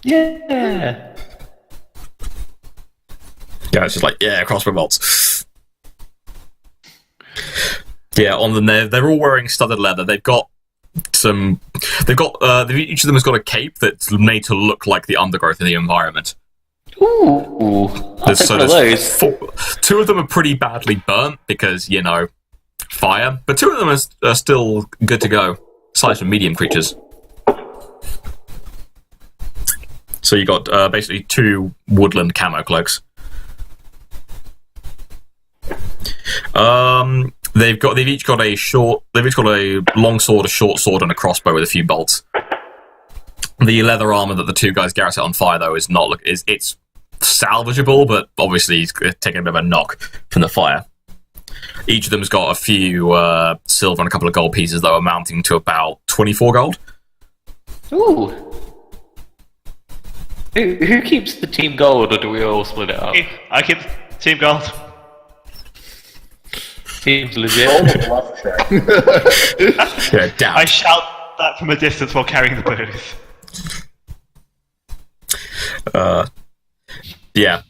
Yeah. Yeah, it's just like, yeah, crossbow bolts. Yeah, on them, they're all wearing studded leather. They've got each of them has got a cape that's made to look like the undergrowth in the environment. Ooh. I'll take one of those. 2 of them are pretty badly burnt because, fire. But 2 of them are still good to go. Size for medium creatures. So you got basically 2 woodland camo cloaks. They've each got a long sword, a short sword, and a crossbow with a few bolts. The leather armor that the 2 guys Garrett set on fire, though, it's salvageable, but obviously he's taking a bit of a knock from the fire. Each of them's got a few silver and a couple of gold pieces, though, amounting to about 24 gold. Ooh. Who keeps the team gold, or do we all split it up? I keep team gold. Seems legit. Bluff check. Yeah, damn. I shout that from a distance while carrying the booth. Yeah.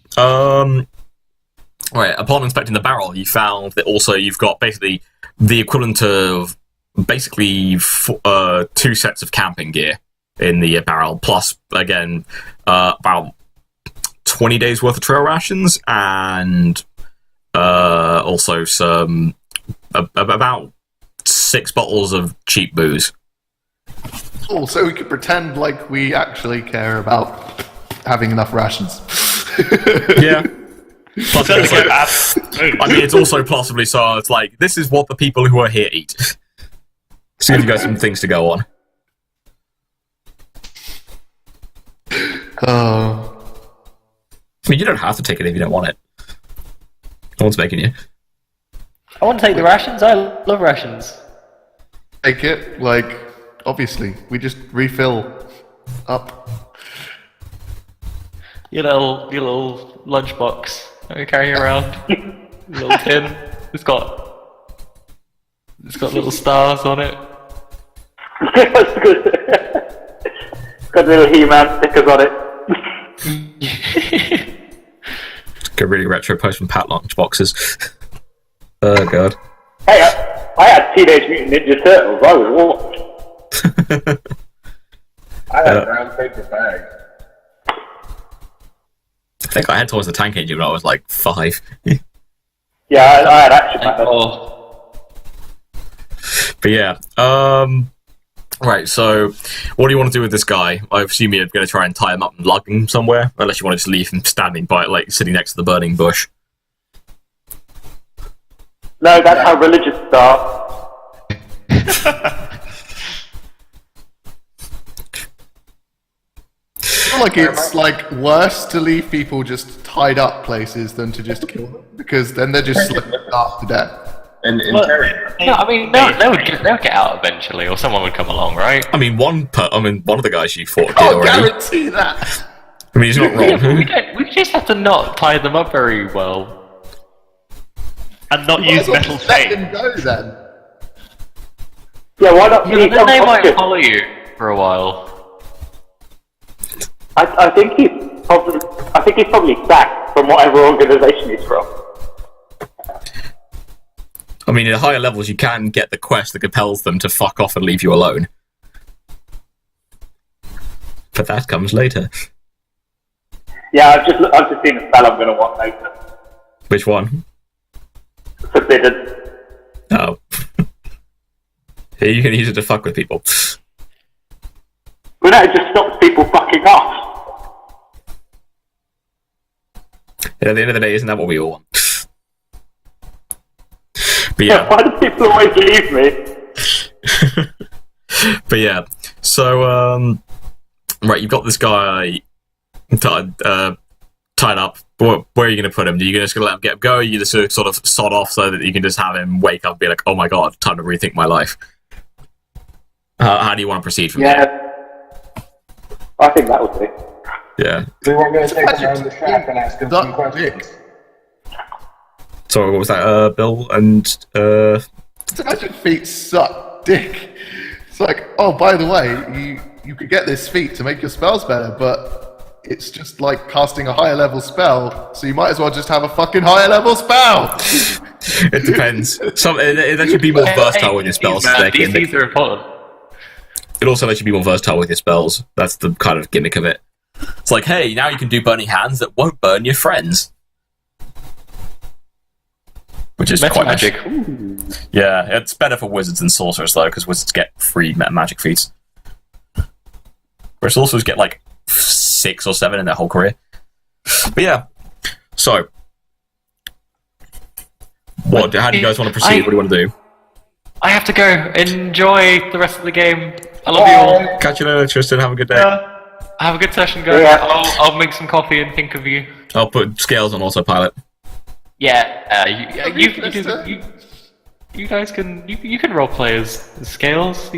Right, upon inspecting the barrel, you found that also you've got basically the equivalent of basically 2 sets of camping gear in the barrel, plus, again, about 20 days worth of trail rations, and also some about 6 bottles of cheap booze. Oh, so we could pretend like we actually care about having enough rations. Yeah. Plus, it's also possibly so it's like, this is what the people who are here eat. So give you guys some things to go on. I mean, you don't have to take it if you don't want it. No one's making you. I want to take the rations. I love rations. Take it, obviously, we just refill up. Your little lunchbox that we carry around. Your little tin. It's got little stars on it. That's good. Got little He-Man stickers on it. Go really retro post from Pat lunchboxes. Oh god. Hey, I had Teenage Mutant Ninja Turtles. I was what? I had a brown paper bag. I think I had Toys the Tank Engine when I was like 5. Yeah, I had Action Man. But yeah, right, so what do you want to do with this guy? I assume you're going to try and tie him up and lug him somewhere, unless you want to just leave him standing by, sitting next to the burning bush. No, that's how religious start. I feel like it's worse to leave people just tied up places than to just kill them, because then they're just starved to death. And interrogate. No, I mean they'll get out eventually, or someone would come along, right? I mean, one of the guys you fought did I'll already. guarantee that. I mean, he's not wrong. We just have to not tie them up very well. And not use metal Let chain. him go then. Yeah, why not? Yeah, use but then they might unconscious? follow you for a while. I think he's probably sacked from whatever organisation he's from. I mean, at higher levels, you can get the quest that compels them to fuck off and leave you alone. But that comes later. Yeah, I've just seen a spell I'm going to want later. Which one? Forbidden. Oh. Here, you can use it to fuck with people. But no, it just stops people fucking off. At the end of the day, isn't that what we all want? But yeah. Why do people always leave me? But yeah. So, right, you've got this guy tied up. Where are you going to put him? Are you just going to let him get go? Or are you just sort of sod off so that you can just have him wake up and be like, oh my god, time to rethink my life? How do you want to proceed from there? Yeah. I think that would be. Yeah. We were going to take him around the shack and ask him some questions. Sorry, what was that, Bill? And, Magic feats suck dick. It's like, oh, by the way, you could get this feat to make your spells better, but it's just like casting a higher level spell, so you might as well just have a fucking higher level spell! it depends. It lets you be more versatile with your spells. DCs are important. It also lets you be more versatile with your spells. That's the kind of gimmick of it. It's like, hey, now you can do burning hands that won't burn your friends. Which is quite magic. nice. Yeah, it's better for wizards and sorcerers, though, because wizards get free magic feats. Whereas sorcerers get, like, 6 or 7 in their whole career. But yeah, so... how do you guys want to proceed? What do you want to do? I have to go. Enjoy the rest of the game. I love you all. Catch you later, Tristan. Have a good day. Have a good session, guys. Yeah. I'll make some coffee and think of you. I'll put scales on autopilot. Yeah, you guys can you can roleplay as Scales.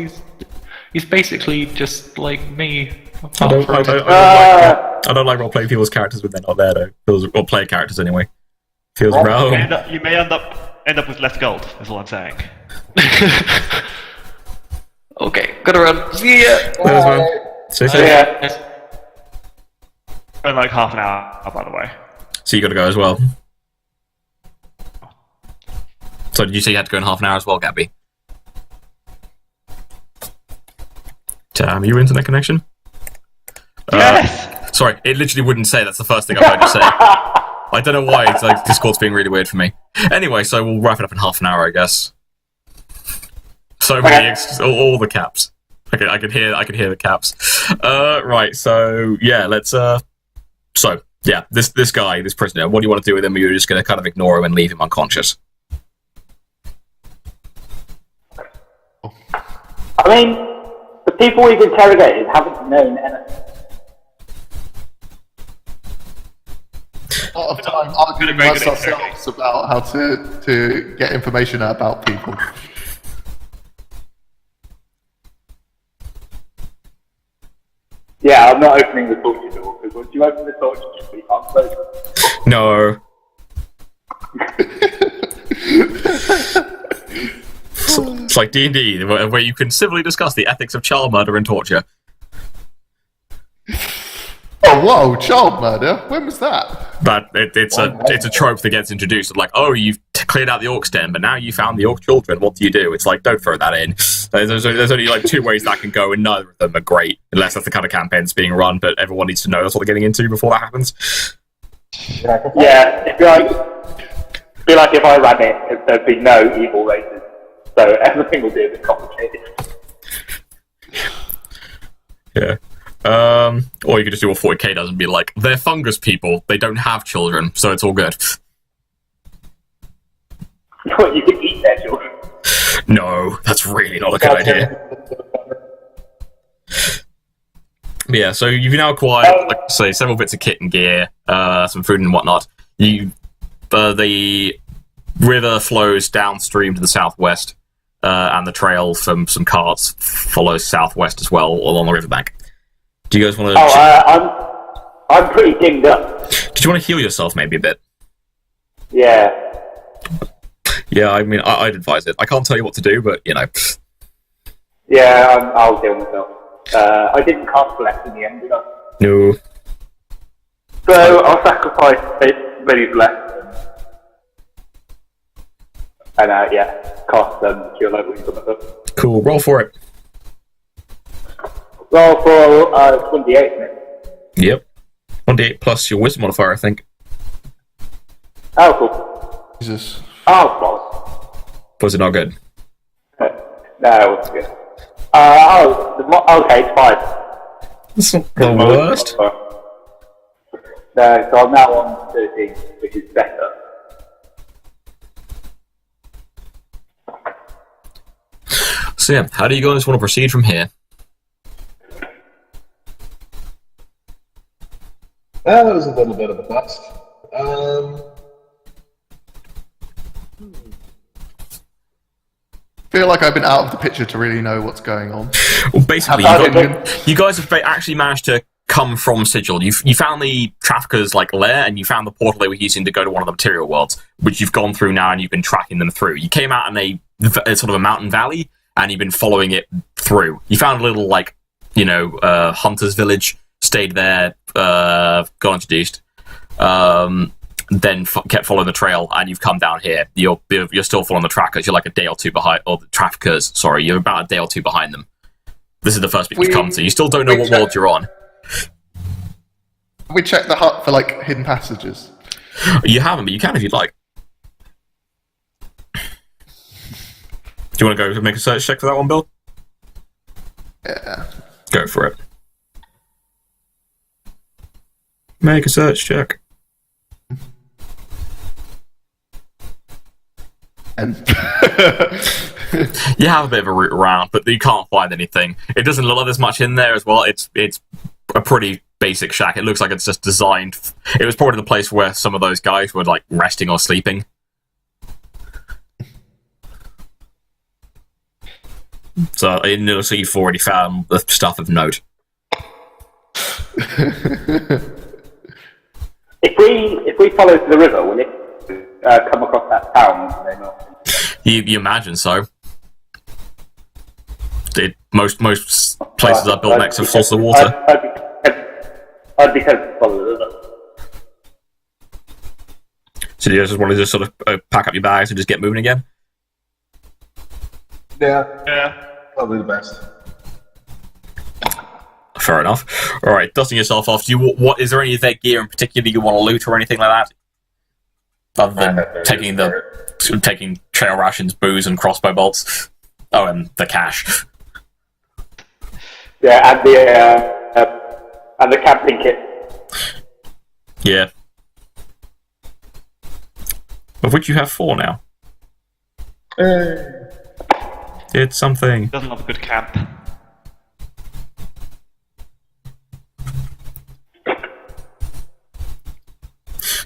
He's basically just like me. I don't like role-playing people's characters when they're not there, though. Or player characters, anyway. Feels wrong. You may end up with less gold, is all I'm saying. Okay, gotta run. See ya. There's one. Stay safe. Yeah. In like half an hour, by the way. So you gotta go as well. So did you say you had to go in half an hour as well, Gabby? Are you internet connection? Yes! Sorry, it literally wouldn't say. That's the first thing I've heard you say. I don't know why. It's like Discord's being really weird for me. Anyway, so we'll wrap it up in half an hour, I guess. So many, all the caps. Okay, I can hear the caps. Right. So yeah, let's. So yeah, this guy, this prisoner. What do you want to do with him? Or you're just going to kind of ignore him and leave him unconscious? I mean, the people we've interrogated haven't known anything. A lot of time arguing amongst ourselves about how to get information out about people. Yeah, I'm not opening the torture door, because once you open the torture door, you can't close it. No. It's like D&D, where you can civilly discuss the ethics of child murder and torture. Oh, whoa, child murder? When was that? But it's a trope that gets introduced. Like, oh, you've cleared out the orc's den, but now you found the orc children. What do you do? It's like, don't throw that in. There's only like 2 ways that can go, and neither of them are great, unless that's the kind of campaign that's being run. But everyone needs to know that's what they're getting into before that happens. Yeah, it'd be like if I ran it, there'd be no evil races, so everything would be a bit complicated. Yeah. Or you could just do what 40k does and be like, they're fungus people, they don't have children, so it's all good. You can eat their children. No, that's really not a good idea. But yeah, so you've now acquired, like say, several bits of kit and gear, some food and whatnot. The river flows downstream to the southwest, and the trail from some carts follows southwest as well along the riverbank. Do you guys want to? I'm pretty dinged up. Did you want to heal yourself maybe a bit? Yeah. Yeah, I mean, I'd advise it. I can't tell you what to do, but, you know. Yeah, I'll deal myself. I didn't cast Bless in the end, did I? No. So I'll sacrifice Benny's Bless. And cast Cure Light Wounds on myself. Cool, roll for it. Roll for 28, isn't it? Yep. 1d8 plus your wisdom modifier, I think. Oh, cool. Jesus. Oh, close. Was it not good? No, it wasn't good. Okay, it's 5. That's not the worst. No, so I'm now on 13, which is better. So yeah, how do you guys want to proceed from here? That was a little bit of a bust. Feel like I've been out of the picture to really know what's going on. Well, basically, Have you guys have actually managed to come from Sigil. You found the traffickers' lair, and you found the portal they were using to go to one of the material worlds, which you've gone through now, and you've been tracking them through. You came out in a sort of a mountain valley, and you've been following it through. You found a little hunter's village, stayed there, got introduced, then kept following the trail, and you've come down here. You're still following the trackers. You're like a day or two behind, or the traffickers. Sorry, you're about a day or two behind them. This is the first bit you've come to. You still don't know what world you're on. We checked the hut for hidden passages. You haven't, but you can if you'd like. Do you want to go make a search check for that one, Bill? Yeah. Go for it. Make a search check. And You have a bit of a route around, but you can't find anything. It doesn't look like there's much in there as well. It's a pretty basic shack. It looks like it's just designed. It was probably the place where some of those guys were resting or sleeping. So it looks like you've already found the stuff of note. If we follow to the river, will it come across that town? You imagine so. Most places are built next to source of water. I'd be tempted to follow the river. So you just want to just sort of pack up your bags and just get moving again? Yeah, probably the best. Fair enough. All right, dusting yourself off. What is there any of that gear in particular you want to loot or anything like that? Other than taking trail rations, booze, and crossbow bolts. Oh, and the cash. Yeah, and the camping kit. Yeah. Of which you have 4 now. It's something. Doesn't love a good camp.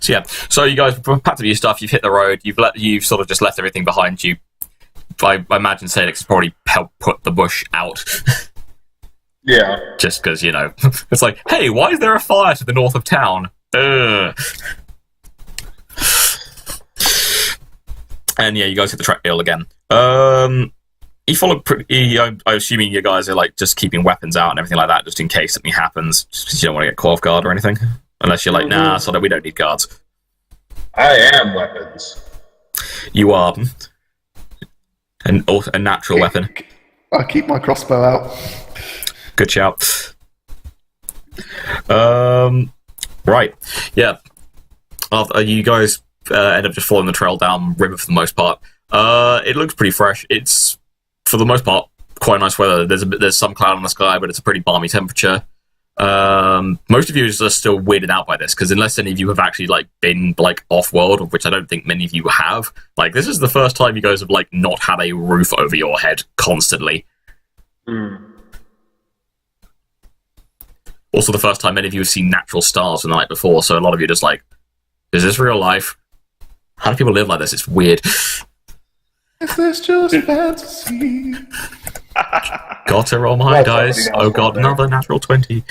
So yeah, so you guys packed up your stuff. You've hit the road. You've sort of just left everything behind you. I imagine Salix has probably helped put the bush out. Yeah. Just because, it's like, hey, why is there a fire to the north of town? And yeah, you guys hit the trail again. You follow I'm assuming you guys are just keeping weapons out and everything like that, just in case something happens. Just because you don't want to get caught off guard or anything. Unless you're nah, so we don't need guards. I am weapons. You are. A natural weapon. I keep my crossbow out. Good shout. Right. Yeah. You guys end up just following the trail down river for the most part. It looks pretty fresh. It's, for the most part, quite nice weather. There's some cloud in the sky, but it's a pretty balmy temperature. Most of you are still weirded out by this, because unless any of you have actually been off-world, which I don't think many of you have, this is the first time you guys have not had a roof over your head constantly. Also the first time many of you have seen natural stars the night before, so a lot of you are just is this real life? How do people live like this? It's weird. Is this just fantasy? Got to roll my dice. Oh god, another natural 20.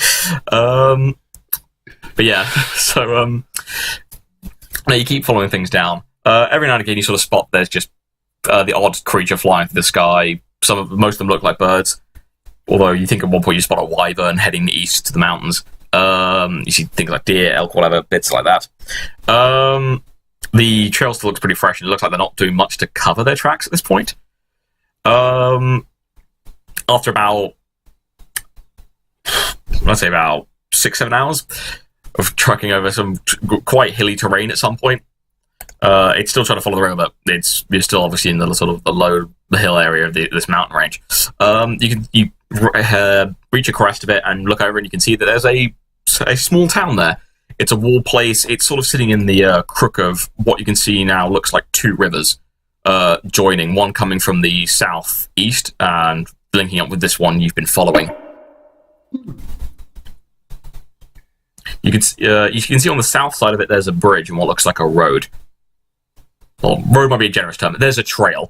But yeah, so you keep following things down. Every now and again, you sort of spot there's just the odd creature flying through the sky. Most of them look like birds. Although you think at one point you spot a wyvern heading east to the mountains. You see things like deer, elk, whatever, bits like that. The trail still looks pretty fresh, and it looks like they're not doing much to cover their tracks at this point. After about, I'd say about 6-7 hours of trekking over some quite hilly terrain at some point, it's still trying to follow the road, but you're still obviously in the sort of the hill area of this mountain range. You reach a crest of it and look over, and you can see that there's a small town there. It's a wall place. It's sort of sitting in the crook of what you can see now looks like two rivers joining, one coming from the southeast and linking up with this one you've been following. You can see on the south side of it there's a bridge and what looks like a road. Well, road might be a generous term. There's a trail.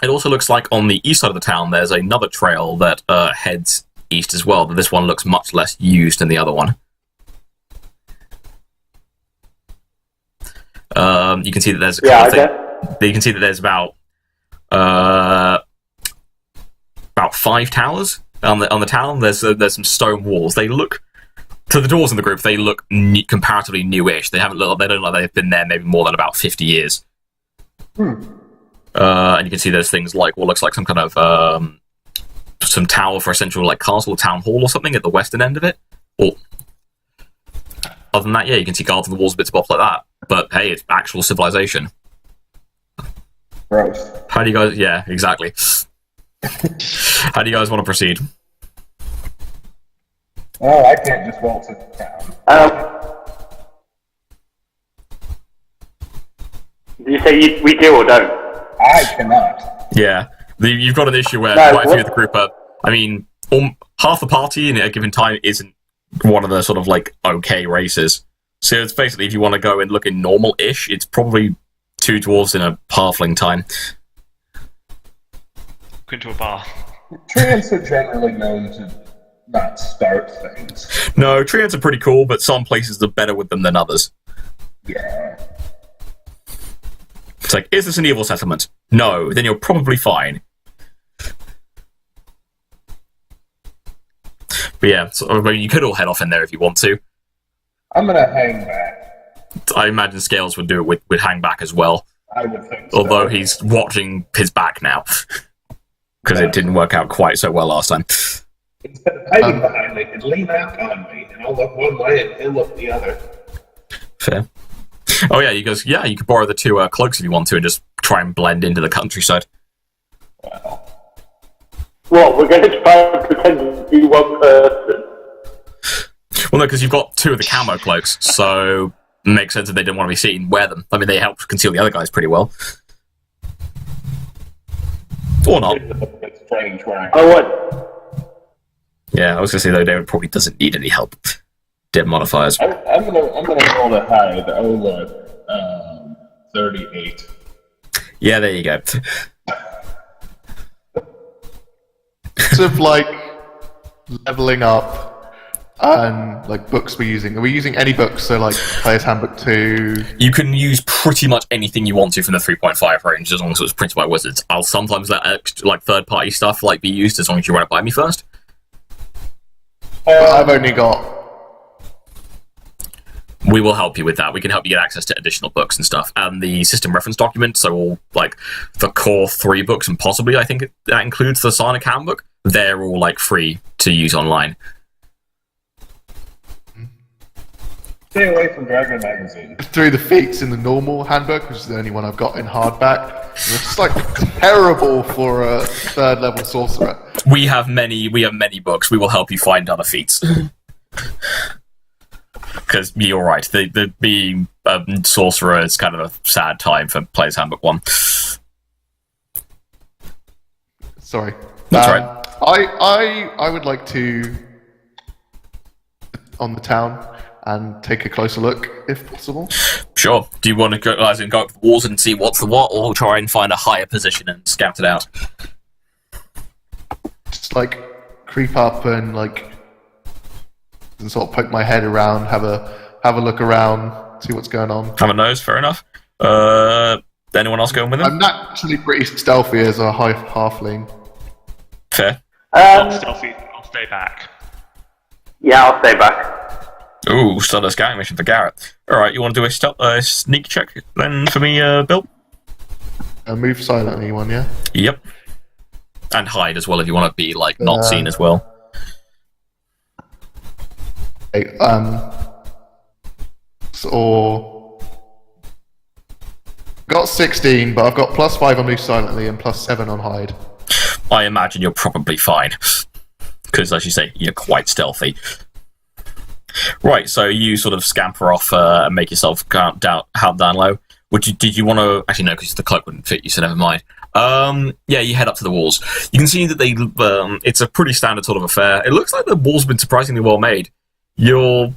It also looks like on the east side of the town there's another trail that heads east as well, but this one looks much less used than the other one. You can see that there's you can see that there's about 5 towers on the town. There's some stone walls. They look, to the doors in the group, they look comparatively newish. They don't look like they've been there maybe more than about 50 years. And you can see there's things like what looks like some kind of some tower for a central like castle or town hall or something at the western end of it. Or other than that, yeah, you can see guards on the walls, bits and bobs like that. But hey, it's actual civilization. Gross. How do you guys? Yeah, exactly. How do you guys want to proceed? Oh, I can't just waltz into town. Do you say we do or don't? I cannot. Yeah, you've got an issue where quite a few of the group are. I mean, half the party in at a given time isn't one of the sort of like okay races. So it's basically, if you want to go and look in normal-ish, it's probably 2 dwarves in a halfling time. Go into a bar. Treants are generally known to not start things. No, treants are pretty cool, but some places are better with them than others. Yeah. It's like, is this an evil settlement? No, then you're probably fine. But yeah, so, I mean, you could all head off in there if you want to. I'm gonna hang back. I imagine Scales would do it with hang back as well. I would think so. Although he's watching his back now. Because it didn't work out quite so well last time. Instead of hiding behind me, he'd lean out on me, and I'll look one way and he'll look the other. Fair. Oh yeah, you could borrow the 2 cloaks if you want to and just try and blend into the countryside. Wow. What, we're going to try and pretend to be one person? Well, no, because you've got 2 of the camo cloaks, so it makes sense if they didn't want to be seen, wear them. I mean, they help conceal the other guys pretty well. Or not. It's strange where I would. Yeah, I was going to say, though, David probably doesn't need any help. Dead modifiers. I'm gonna roll to hide. Oh, 38. Yeah, there you go. Sort of like leveling up and like books we're using. Are we using any books? So like Player's Handbook 2. You can use pretty much anything you want to from the 3.5 range as long as it was printed by wizards. I'll sometimes let like third-party stuff like be used as long as you run it by me first. I've only got. We will help you with that. We can help you get access to additional books and stuff. And the system reference document, so all like the core 3 books, and possibly I think that includes the Sonic Handbook, they're all like free to use online. Stay away from Dragon Magazine. Through the feats in the normal handbook, which is the only one I've got in hardback. It's just like terrible for a 3rd level sorcerer. We have many books. We will help you find other feats. Because you're right, the being a sorcerer is kind of a sad time for Player's Handbook 1. Sorry. That's right. I would like to on the town and take a closer look, if possible. Sure. Do you want to go up the walls and see what's the what, or try and find a higher position and scout it out? Just like creep up and like and sort of poke my head around, have a look around, see what's going on. Have a nose, fair enough. Anyone else going with him? I'm naturally pretty stealthy as a halfling. Fair. Not stealthy, I'll stay back. Yeah, I'll stay back. Ooh, still a scouting mission for Garrett. Alright, you want to do a sneak check then for me, Bill? Move silently one, yeah? Yep. And hide as well if you want to be, like, not seen as well. Okay, got 16, but I've got +5 on move silently and +7 on hide. I imagine you're probably fine. Because, as you say, you're quite stealthy. Right, so you sort of scamper off and make yourself down low. Did you want to... Actually, no, because the cloak wouldn't fit you, so never mind. Yeah, you head up to the walls. You can see that they... it's a pretty standard sort of affair. It looks like the walls have been surprisingly well made. You're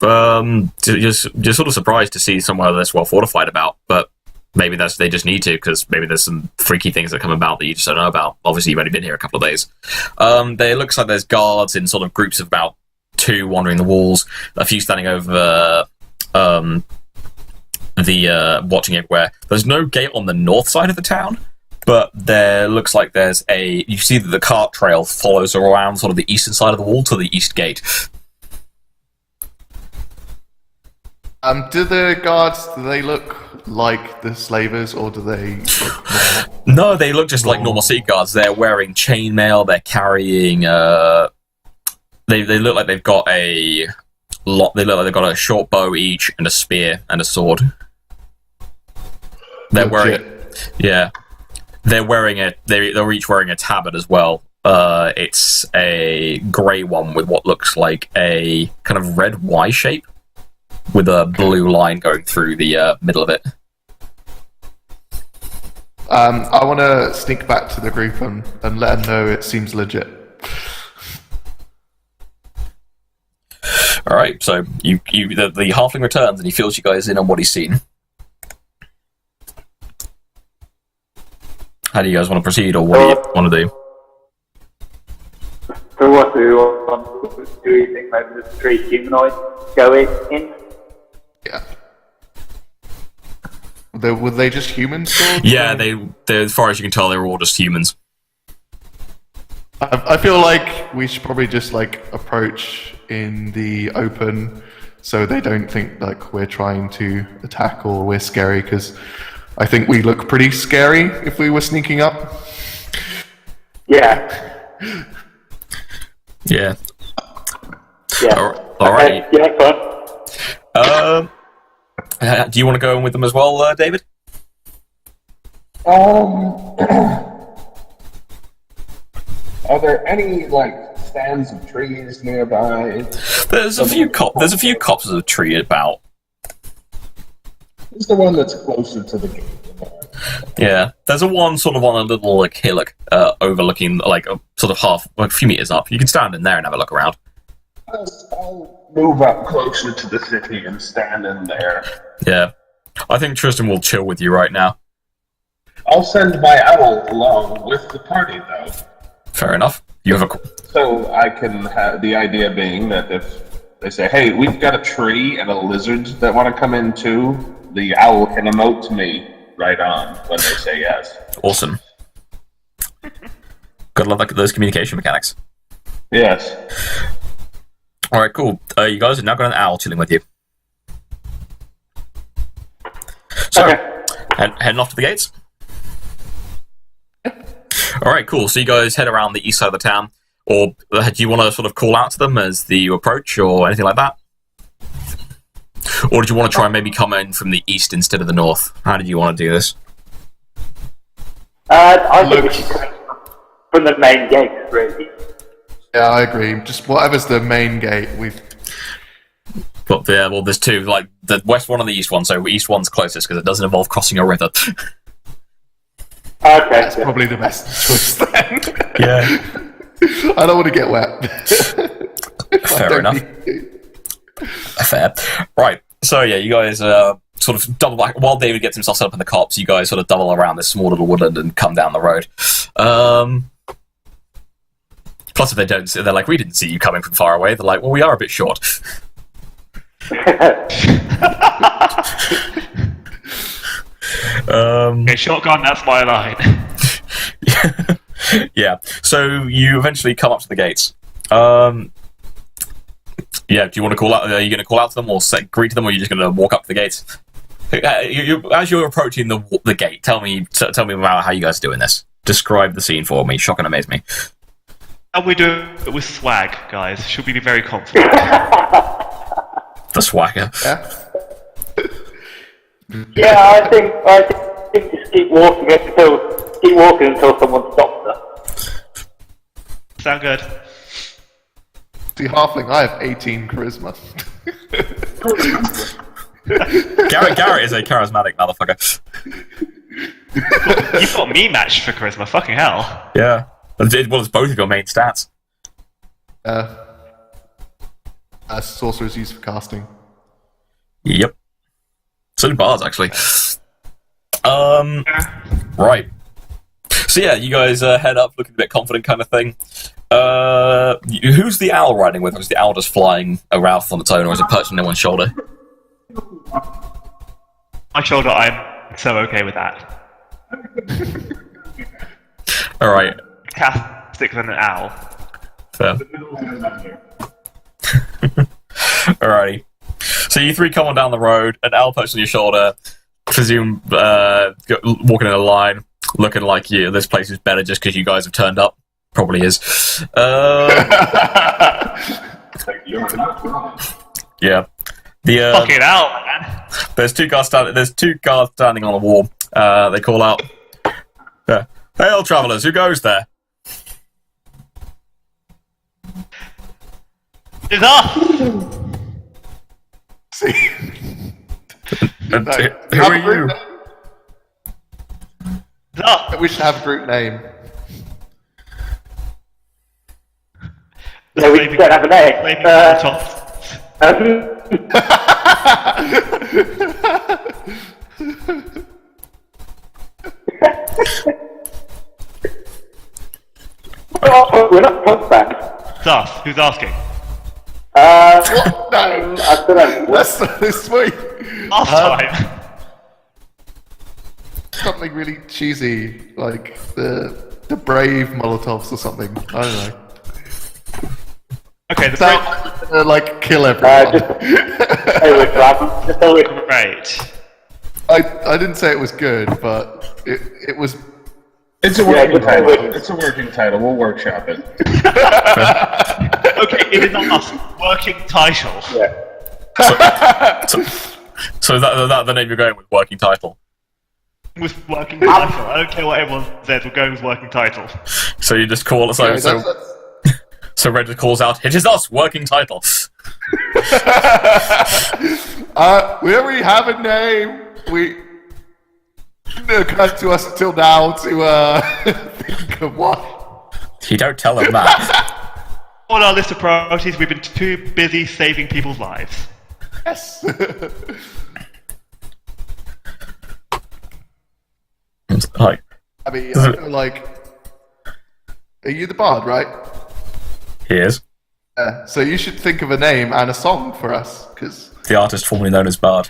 sort of surprised to see somewhere that's well fortified about, but maybe they just need to, because maybe there's some freaky things that come about that you just don't know about. Obviously, you've only been here a couple of days. It looks like there's guards in sort of groups of about 2 wandering the walls, a few standing over watching everywhere. There's no gate on the north side of the town, but there looks like there's you see that the cart trail follows around sort of the eastern side of the wall to the east gate. Do the guards, do they look like the slavers, or do they look more... No, they look just like normal city guards. They're wearing chainmail, they're carrying they look like they've got they look like they've got a short bow each, and a spear and a sword. They're they're each wearing a tabard as well. It's a grey one with what looks like a kind of red Y shape, with a blue line going through the middle of it. I want to sneak back to the group and let them know it seems legit. Alright, so the halfling returns and he fills you guys in on what he's seen. How do you guys want to proceed, or what do you want to do? So what do you think maybe the 3 humanoids go in? Yeah. Were they just humans? Yeah, they as far as you can tell, they were all just humans. I feel like we should probably just approach in the open, so they don't think we're trying to attack or we're scary, because I think we look pretty scary if we were sneaking up. Yeah. Yeah. Yeah. All right. Yeah, fine. Do you want to go in with them as well, David? Are there any stands of trees nearby? There's a few copses of tree about. Who's the one that's closer to the gate? Yeah, there's one sort of on a little hillock overlooking sort of a few meters up. You can stand in there and have a look around. I'll move up closer to the city and stand in there. Yeah, I think Tristan will chill with you right now. I'll send my owl along with the party, though. Fair enough. You have So I can have the idea being that if they say, "Hey, we've got a tree and a lizard that want to come in too," the owl can emote to me right on when they say yes. Awesome. Gotta love those communication mechanics. Yes. All right, cool. You guys have now got an owl chilling with you. So, heading off to the gates. All right, cool. So you guys head around the east side of the town, or do you want to sort of call out to them as you approach, or anything like that? Or did you want to try and maybe come in from the east instead of the north? How did you want to do this? I think we should come from the main gate, really. Yeah, I agree. Just whatever's the main gate, But well, there's two, the west one and the east one. So east one's closest because it doesn't involve crossing a river. Okay. That's probably the best choice then. Yeah. I don't want to get wet. Fair enough. Fair. Right. So yeah, you guys sort of double back while David gets himself set up in the copse. You guys sort of double around this small little woodland and come down the road. Plus, if they don't, they're like, we didn't see you coming from far away. They're like, well, we are a bit short. Okay, shotgun, that's my line. Yeah. So you eventually come up to the gates. Yeah. Do you want to call out? Are you going to call out to them, or greet them, or are you just going to walk up to the gates? As you're approaching the gate, tell me about how you guys are doing this. Describe the scene for me. Shock and amaze me. And we do it with swag, guys. Should we be very confident? The swagger. Yeah. Yeah, I think just keep walking until someone stops us. Sound good? See, halfling, I have 18 charisma. Garrett is a charismatic motherfucker. You've got me matched for charisma. Fucking hell. Yeah. Well, it's both of your main stats. Sorcerer's used for casting. Yep. So do bards, actually. Right. So yeah, you guys head up, looking a bit confident, kind of thing. Who's the owl riding with? Or is the owl just flying around on its own, or is it perched on anyone's shoulder? My shoulder, I'm so okay with that. All right. Fantastic than an owl. Fair. Alrighty. So you three come on down the road, an owl perched on your shoulder, presume walking in a line, looking like this place is better just because you guys have turned up. Probably is. Yeah. The Fucking owl, man. There's two guards standing on the wall. They call out, "Hail, travellers! Who goes there?" It's us! See? And No. who are you? It's us! We should have a group name. No, we don't have a name. Maybe top. We're not punk band. It's us. Who's asking? No, I don't know. that's sweet. Last time. Something really cheesy, like the Brave Molotovs or something. I don't know. Okay, the Sounds like kill everyone. Just always great. I didn't say it was good, but it was. It's a working title. It's a working title. We'll workshop it. Okay, it is not us. Working title. Yeah. So is that the name you're going with? Working title. With working title. I don't care what everyone says, we're going with working title. So you just call it. Yeah, So Red just calls out, "It is us, working title." we don't really have a name. We didn't occur to us until now to think of one. You don't tell them that. On our list of priorities, we've been too busy saving people's lives. Yes. Like, I mean, I feel like. Are you the bard, right? he is. So you should think of a name and a song for us, because. The artist formerly known as Bard.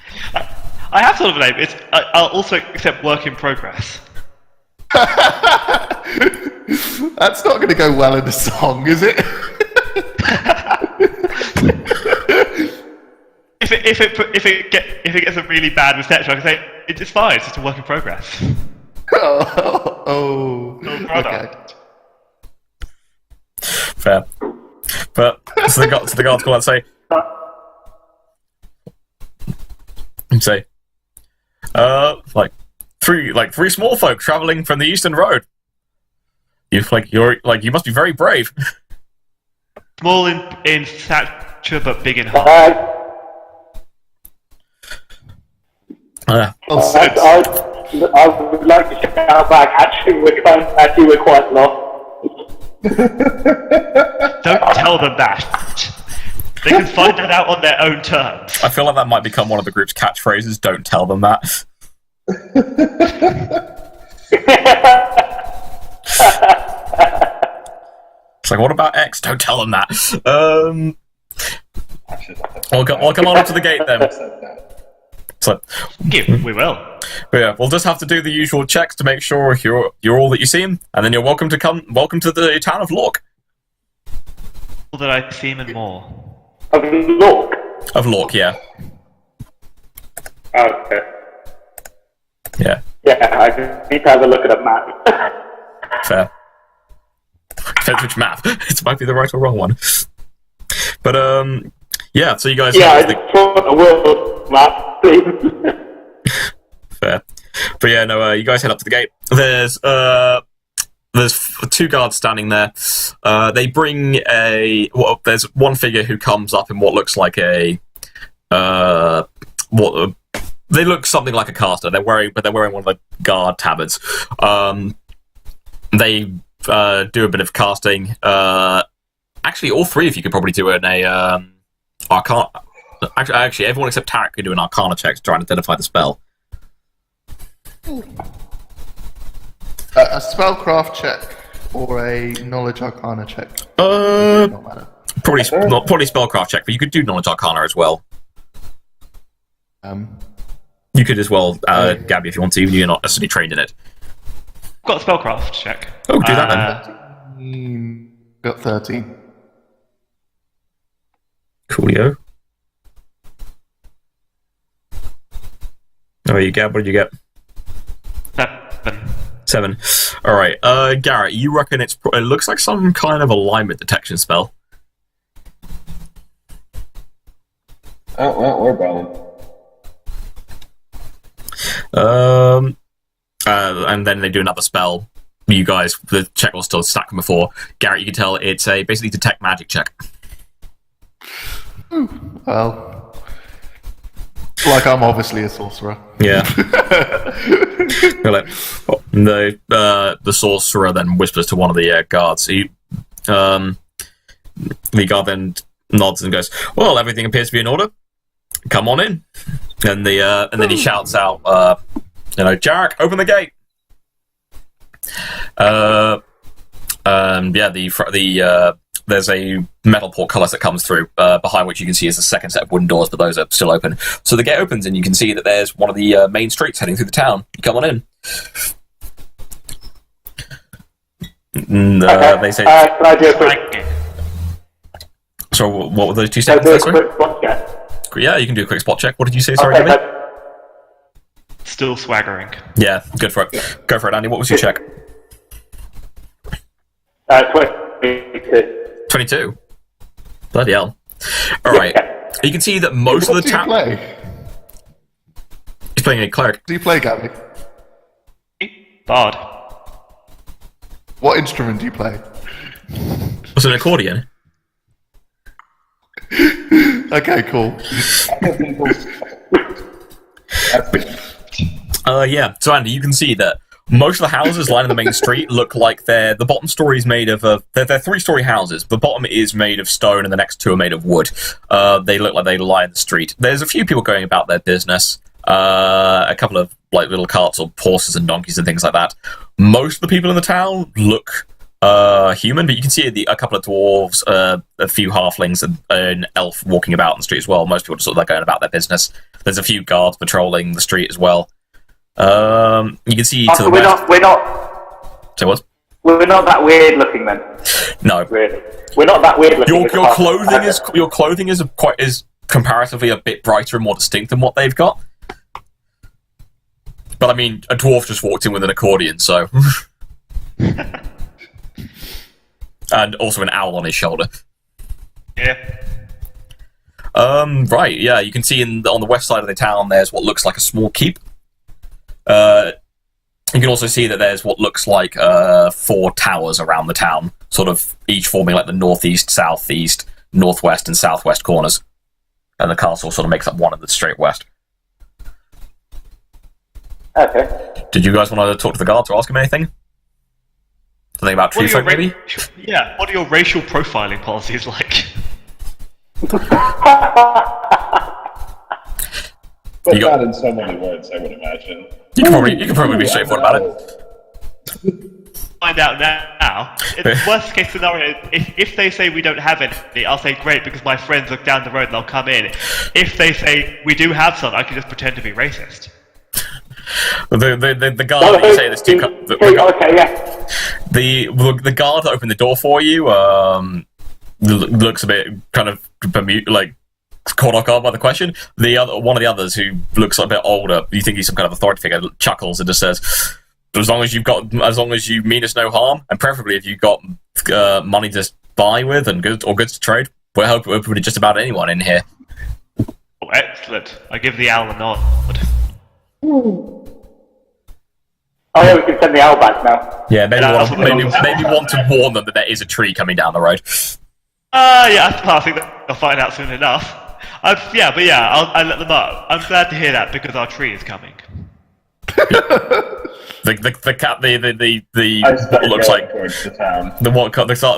I have thought of a name. I'll also accept work in progress. That's not going to go well in the song, is it? If it gets a really bad reception, I can say it's fine. It's just a work in progress. Oh, No okay. product. Fair. But so the guards call out and say, three small folk travelling from the Eastern Road. You must be very brave. Small in stature, but big in heart. I would like to shout back. Actually, we're quite lost. Don't tell them that. They can find that out on their own terms. I feel like that might become one of the group's catchphrases. Don't tell them that. It's like, what about X? Don't tell them that. I'll come on up to the gate then. So, We will. but yeah, we'll just have to do the usual checks to make sure you're all that you seem, and then you're welcome to the town of Lork. All that I seem and more. Of Lork? Of Lork, yeah. Okay. Yeah. Yeah, I need to have a look at a map. Fair. Depends which map. It might be the right or wrong one. But, yeah, so you guys... Yeah, I just want a world map, please. Fair. But yeah, no, you guys head up to the gate. There's 2 guards standing there. They bring there's one figure who comes up in what looks like they look something like a caster. They're wearing one of the guard tabards. They do a bit of casting. Actually, all 3 of you could probably do an Arcana. Actually, everyone except Tarek could do an Arcana check to try and identify the spell. A spellcraft check or a knowledge arcana check? Not matter. Probably spellcraft check, but you could do knowledge arcana as well. You could as well, Gabby, if you want to, even if you're not necessarily trained in it. Got a spellcraft check. Oh, do that then. Got 13. Coolio. How about you, Gab? What did you get? 7. Alright, Garrett, you reckon it looks like some kind of alignment detection spell? We're going. And then they do another spell. You guys, the check will still stack from before. Garrett, you can tell it's a basically detect magic check. Well, like I'm obviously a sorcerer. Yeah. The sorcerer then whispers to one of the guards. The guard then nods and goes, "Well, everything appears to be in order. Come on in." And then he shouts out, "Jarek, open the gate." There's a metal portcullis that comes through, behind which you can see is a second set of wooden doors, but those are still open. So the gate opens, and you can see that there's one of the main streets heading through the town. You come on in. They say... Can I do a quick... So what were those 2 seconds? Yeah, you can do a quick spot check. What did you say? Sorry, Andy? Still swaggering. Yeah, good for it. Go for it, Andy. What was your check? 22. 22. Bloody hell. Alright. You can see that most of the town... What do you play? He's playing a cleric. Do you play, Gabby? Bard. What instrument do you play? Was it an accordion? Okay, cool. Yeah. So Andy, you can see that most of the houses lining the main street look like the bottom story is made of they're 3-story houses. The bottom is made of stone, and the next 2 are made of wood. They look like they line the street. There's a few people going about their business. A couple of like little carts or horses and donkeys and things like that. Most of the people in the town look human, but you can see a couple of dwarves, a few halflings, and an elf walking about in the street as well. Most people are sort of going about their business. There's a few guards patrolling the street as well. You can see to the west. We're not. So what? We're not that weird looking then. No, Really, we're not that weird looking. Your clothing is comparatively a bit brighter and more distinct than what they've got. But I mean, a dwarf just walked in with an accordion, so. And also an owl on his shoulder. Yeah. Right, yeah, you can see on the west side of the town there's what looks like a small keep. You can also see that there's what looks like 4 towers around the town, sort of each forming like the northeast, southeast, northwest, and southwest corners. And the castle sort of makes up one in the straight west. Okay. Did you guys want to talk to the guards or ask him anything? Something about tree folk, maybe? Yeah, what are your racial profiling policies like? But not in so many words, I would imagine. You can probably be straightforward about it. find out now. In the worst case scenario, if they say we don't have any, I'll say great because my friends look down the road and they'll come in. If they say we do have some, I can just pretend to be racist. The guard that you say this to, the guard that opened the door for you looks a bit kind of like caught off guard by the question. One of the others who looks a bit older, you think he's some kind of authority figure, chuckles and just says, as long as you mean us no harm, and preferably if you've got money to buy with and goods to trade, we're open to just about anyone in here. Oh, excellent. I give the owl a nod. Oh yeah, we can send the owl back now. Yeah, maybe want to warn them that there is a tree coming down the road. Yeah, I think they'll find out soon enough. I'll let them up. I'm glad to hear that because our tree is coming. The cat, what looks like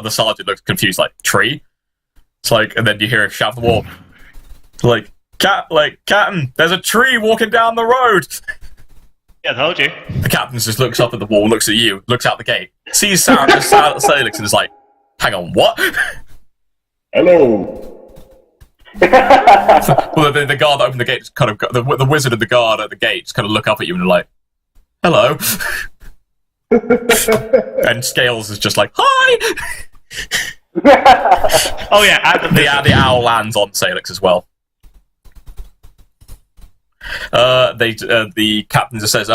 the sergeant looks confused, like tree. It's like, and then you hear a shout from the wall, like Captain, there's a tree walking down the road. Yeah, I told you. The captain just looks up at the wall, looks at you, looks out the gate, sees Salix, and is like, hang on, what? Hello. Well, the guard that opened the gate, kind of the wizard and the guard at the gates, kind of look up at you and are like, "Hello." And Scales is just like, "Hi." Oh yeah, and the owl lands on Salix as well. The captain just says,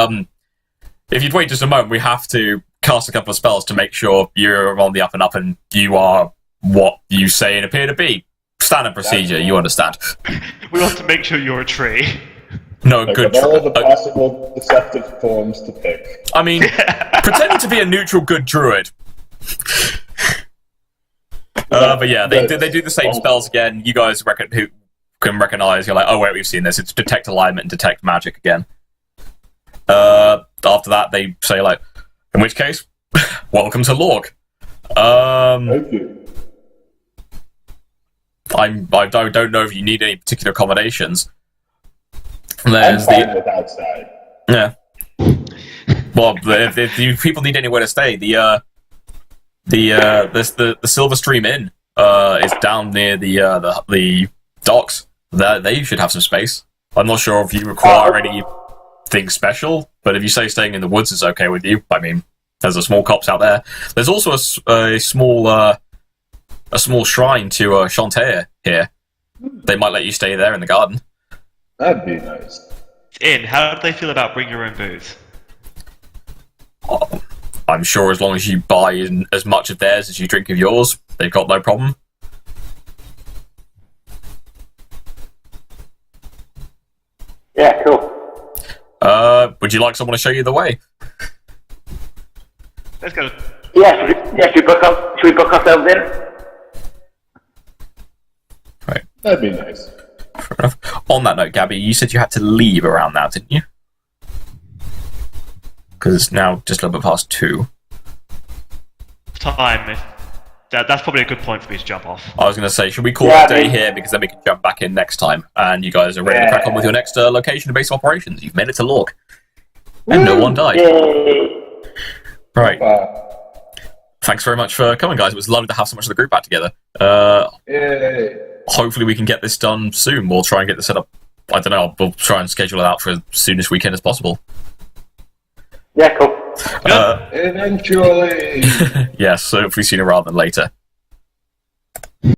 "If you'd wait just a moment, we have to cast a couple of spells to make sure you're on the up and up, and you are what you say and appear to be." Standard procedure, you understand. We want to make sure you're a tree. No, good. Of all the possible deceptive forms to pick. I mean, pretending to be a neutral good druid. But yeah, they do the same spells again. You guys who can recognize, you're like, oh wait, we've seen this. It's detect alignment and detect magic again. After that, they say like, in which case, welcome to Lorg. Thank you. I don't know if you need any particular accommodations. I'm fine with outside. Yeah. Well, if people need anywhere to stay, the Silver Stream Inn is down near the docks. They should have some space. I'm not sure if you require anything special, but if you say staying in the woods is okay with you, I mean, there's a small copse out there. There's also a small shrine to Chantea here. They might let you stay there in the garden. That'd be nice. How do they feel about bring your own booze? I'm sure as long as you buy as much of theirs as you drink of yours, they've got no problem. Yeah, cool. Would you like someone to show you the way? Let's go. Yeah, should we book ourselves in? Right. That'd be nice. Fair enough. On that note, Gabby, you said you had to leave around now, didn't you? Because it's now just a little bit past 2. Time. That's probably a good point for me to jump off. I was going to say, should we call it a day here, because then we can jump back in next time, and you guys are ready to crack on with your next location of base operations. You've made it to Lorg. And no one died. Yay. Right. Thanks very much for coming, guys. It was lovely to have so much of the group back together. Yay. Hopefully we can get this done soon. We'll try and get this set up. I don't know. We'll try and schedule it out for as soon as weekend as possible. Yeah, cool. Eventually. Yes, so hopefully sooner rather than later.